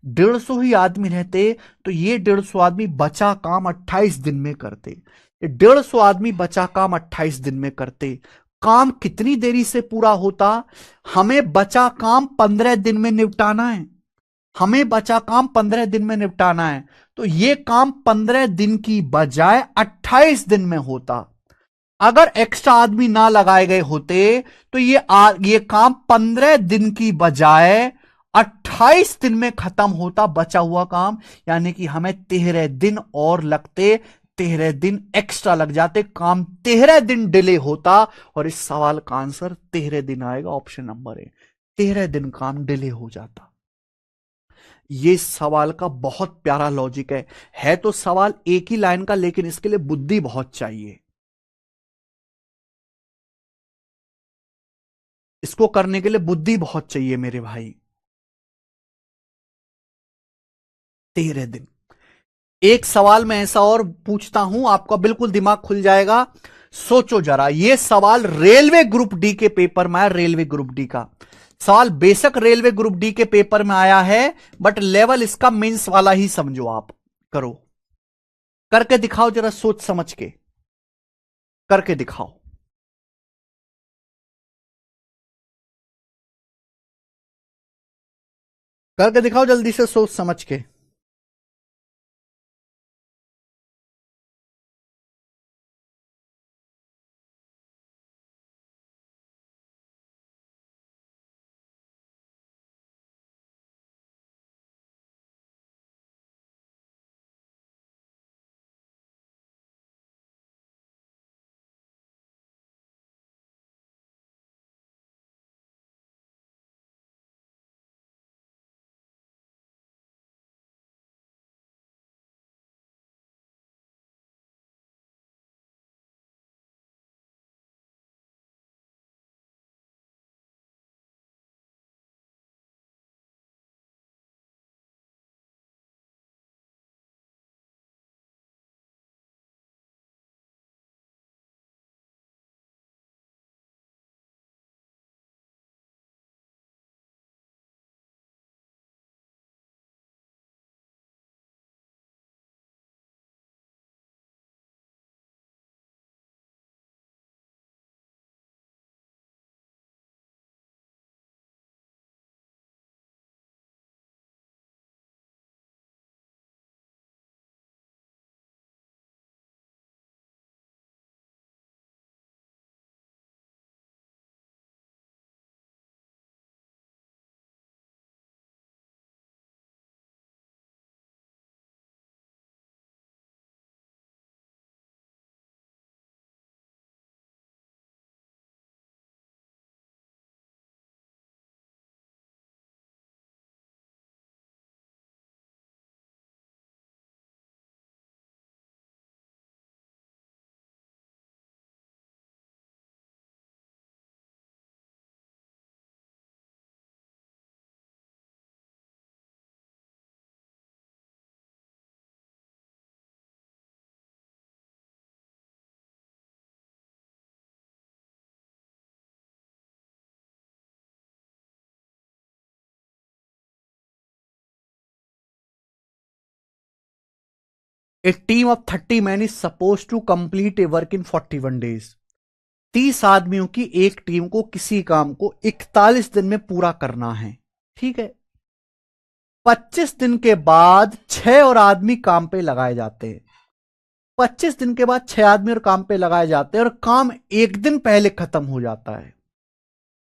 150 ही आदमी रहते, तो ये 150 आदमी बचा काम 28 दिन में करते। ये 150 आदमी बचा काम 28 दिन में करते। काम कितनी देरी से पूरा होता? हमें बचा काम 15 दिन में निपटाना है, हमें बचा काम 15 दिन में निपटाना है, तो ये काम 15 दिन की बजाय 28 दिन में होता। अगर एक्स्ट्रा आदमी ना लगाए गए होते, तो ये काम 15 दिन की बजाय 28 दिन में खत्म होता, बचा हुआ काम। यानी कि हमें 13 दिन और लगते, 13 दिन एक्स्ट्रा लग जाते, काम 13 दिन डिले होता, और इस सवाल का आंसर 13 दिन आएगा, ऑप्शन नंबर ए। 13 दिन काम डिले हो जाता। ये सवाल का बहुत प्यारा लॉजिक है तो सवाल एक ही लाइन का, लेकिन इसके लिए बुद्धि बहुत चाहिए। इसको करने के लिए बुद्धि बहुत चाहिए मेरे भाई। 13 दिन। एक सवाल मैं ऐसा और पूछता हूं, आपका बिल्कुल दिमाग खुल जाएगा। सोचो जरा, यह सवाल रेलवे ग्रुप डी के पेपर में आया, रेलवे ग्रुप डी का सवाल। बेशक रेलवे ग्रुप डी के पेपर में आया है, बट लेवल इसका मेंस वाला ही समझो आप। करो, करके दिखाओ जरा, सोच समझ के करके दिखाओ। करके दिखाओ जल्दी से, सोच समझ के। A team of 30 man is suppose to complete a work in 41 days. 30 आदमियों की एक टीम को किसी काम को 41 दिन में पूरा करना है। ठीक है, 25 दिन के बाद 6 और आदमी काम पे लगाए जाते हैं। 25 दिन के बाद 6 आदमी और काम पे लगाए जाते हैं और काम एक दिन पहले खत्म हो जाता है।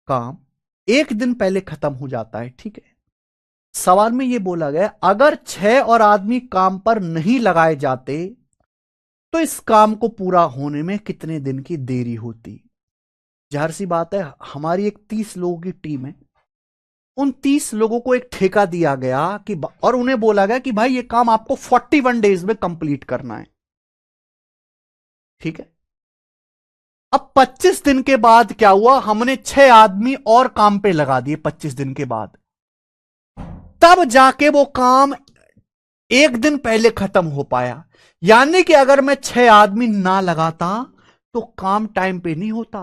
काम एक दिन पहले खत्म हो जाता है। ठीक है, सवाल में यह बोला गया अगर 6 और आदमी काम पर नहीं लगाए जाते तो इस काम को पूरा होने में कितने दिन की देरी होती। जाहिर सी बात है, हमारी एक 30 लोगों की टीम है। उन 30 लोगों को एक ठेका दिया गया कि और उन्हें बोला गया कि भाई ये काम आपको 41 डेज में कंप्लीट करना है। ठीक है, अब 25 दिन के बाद क्या हुआ, हमने 6 आदमी और काम पे लगा दिए 25 दिन के बाद। तब जाके वो काम एक दिन पहले खत्म हो पाया। यानी कि अगर मैं 6 आदमी ना लगाता तो काम टाइम पे नहीं होता,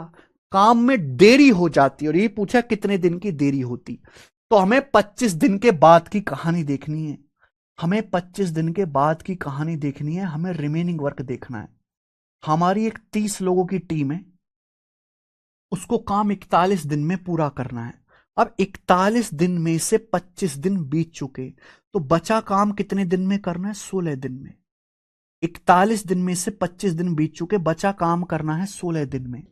काम में देरी हो जाती। और ये पूछा कितने दिन की देरी होती, तो हमें 25 दिन के बाद की कहानी देखनी है। हमें 25 दिन के बाद की कहानी देखनी है, हमें रिमेनिंग वर्क देखना है। हमारी एक 30 लोगों की टीम है, उसको काम 41 दिन में पूरा करना है। अब 41 दिन में से 25 दिन बीत चुके, तो बचा काम कितने दिन में करना है, 16 दिन में। 41 दिन में से 25 दिन बीत चुके, बचा काम करना है 16 दिन में।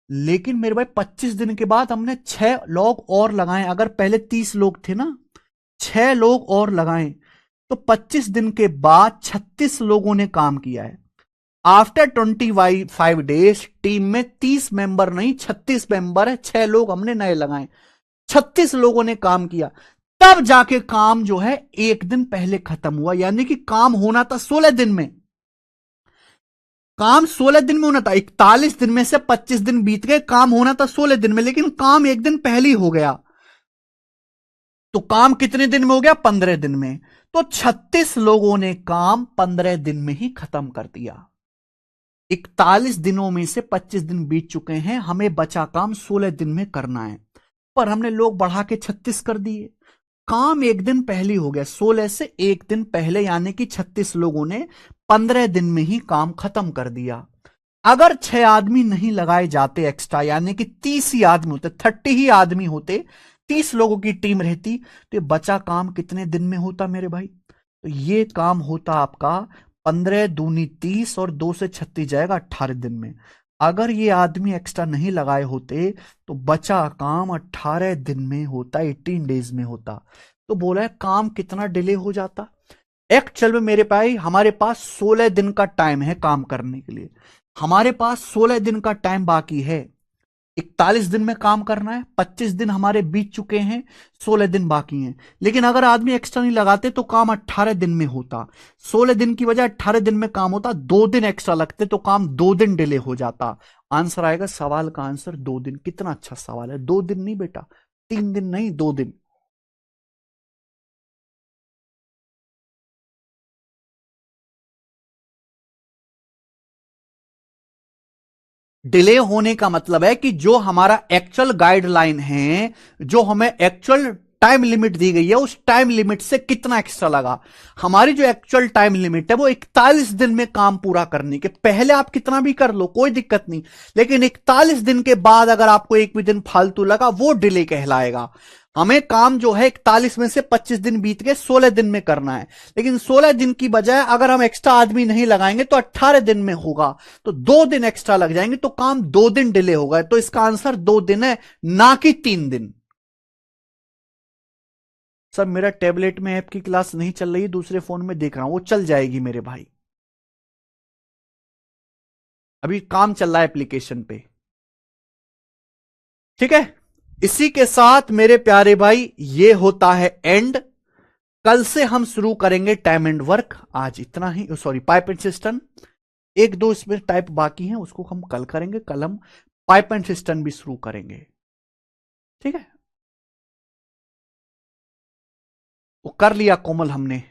लेकिन मेरे भाई 25 दिन के बाद हमने 6 लोग और लगाए। अगर पहले 30 लोग थे ना, 6 लोग और लगाए, तो 25 दिन के बाद 36 लोगों ने काम किया है। आफ्टर 25 डेज टीम में 30 मेंबर नहीं 36 मेंबर है, 6 लोग हमने नए लगाए, 36 लोगों ने काम किया। तब जाके काम जो है एक दिन पहले खत्म हुआ। यानी कि काम होना था 16 दिन में, काम 16 दिन में होना था। 41 दिन में से 25 दिन बीत गए, काम होना था 16 दिन में, लेकिन काम एक दिन पहले ही हो गया। तो काम कितने दिन में हो गया, 15 दिन में। तो 36 लोगों ने काम 15 दिन में ही खत्म कर दिया। 41 दिनों में से 25 दिन बीत चुके हैं, हमें बचा काम 16 दिन में करना है, पर हमने लोग बढ़ा के 36 कर दिए। काम एक दिन पहले हो गया, 16 से एक दिन पहले, यानी कि 36 लोगों ने 15 दिन में ही काम खत्म कर दिया। अगर 6 आदमी नहीं लगाए जाते एक्स्ट्रा, यानी कि 30 ही आदमी होते, 30 ही आदमी होते, 30 लोगों की टीम रहती, तो ये बचा काम कितने दिन में होता मेरे भाई, तो ये काम होता आपका 15 दूनी 30 और 2 से 36 जाएगा 18 दिन में। अगर ये आदमी एक्स्ट्रा नहीं लगाए होते तो बचा काम 18 दिन में होता, 18 डेज में होता। तो बोला है काम कितना डिले हो जाता। एक्चुअल में मेरे भाई हमारे पास 16 दिन का टाइम है काम करने के लिए। हमारे पास 16 दिन का टाइम बाकी है। 41 दिन में काम करना है, 25 दिन हमारे बीत चुके हैं, 16 दिन बाकी हैं। लेकिन अगर आदमी एक्स्ट्रा नहीं लगाते तो काम 18 दिन में होता। 16 दिन की वजह 18 दिन में काम होता, 2 दिन एक्स्ट्रा लगते तो काम 2 दिन डिले हो जाता। आंसर आएगा, सवाल का आंसर 2 दिन। कितना अच्छा सवाल है, 2 दिन नहीं बेटा, 3 दिन नहीं, 2 दिन। डिले होने का मतलब है कि जो हमारा एक्चुअल गाइडलाइन है, जो हमें एक्चुअल टाइम लिमिट दी गई है, उस टाइम लिमिट से कितना एक्स्ट्रा लगा। हमारी जो एक्चुअल टाइम लिमिट है वो 41 दिन में काम पूरा करने के। पहले आप कितना भी कर लो कोई दिक्कत नहीं, लेकिन 41 दिन के बाद अगर आपको एक भी दिन फालतू लगा वो डिले कहलाएगा। हमें काम जो है 41 में से 25 दिन बीत गए, 16 दिन में करना है। लेकिन 16 दिन की बजाय अगर हम एक्स्ट्रा आदमी नहीं लगाएंगे तो 18 दिन में होगा, तो 2 दिन एक्स्ट्रा लग जाएंगे, तो काम 2 दिन डिले होगा। तो इसका आंसर 2 दिन है, ना कि 3 दिन। सर मेरा टेबलेट में ऐप की क्लास नहीं चल रही, दूसरे फोन में देख रहा हूं, वो चल जाएगी मेरे भाई, अभी काम चल रहा है एप्लीकेशन पे। ठीक है, इसी के साथ मेरे प्यारे भाई ये होता है एंड। कल से हम शुरू करेंगे टाइम एंड वर्क। आज इतना ही, सॉरी पाइप एंड सिस्टम, एक दो इसमें टाइप बाकी हैं, उसको हम कल करेंगे। कल हम पाइप एंड सिस्टम भी शुरू करेंगे। ठीक है, वो कर लिया कोमल हमने।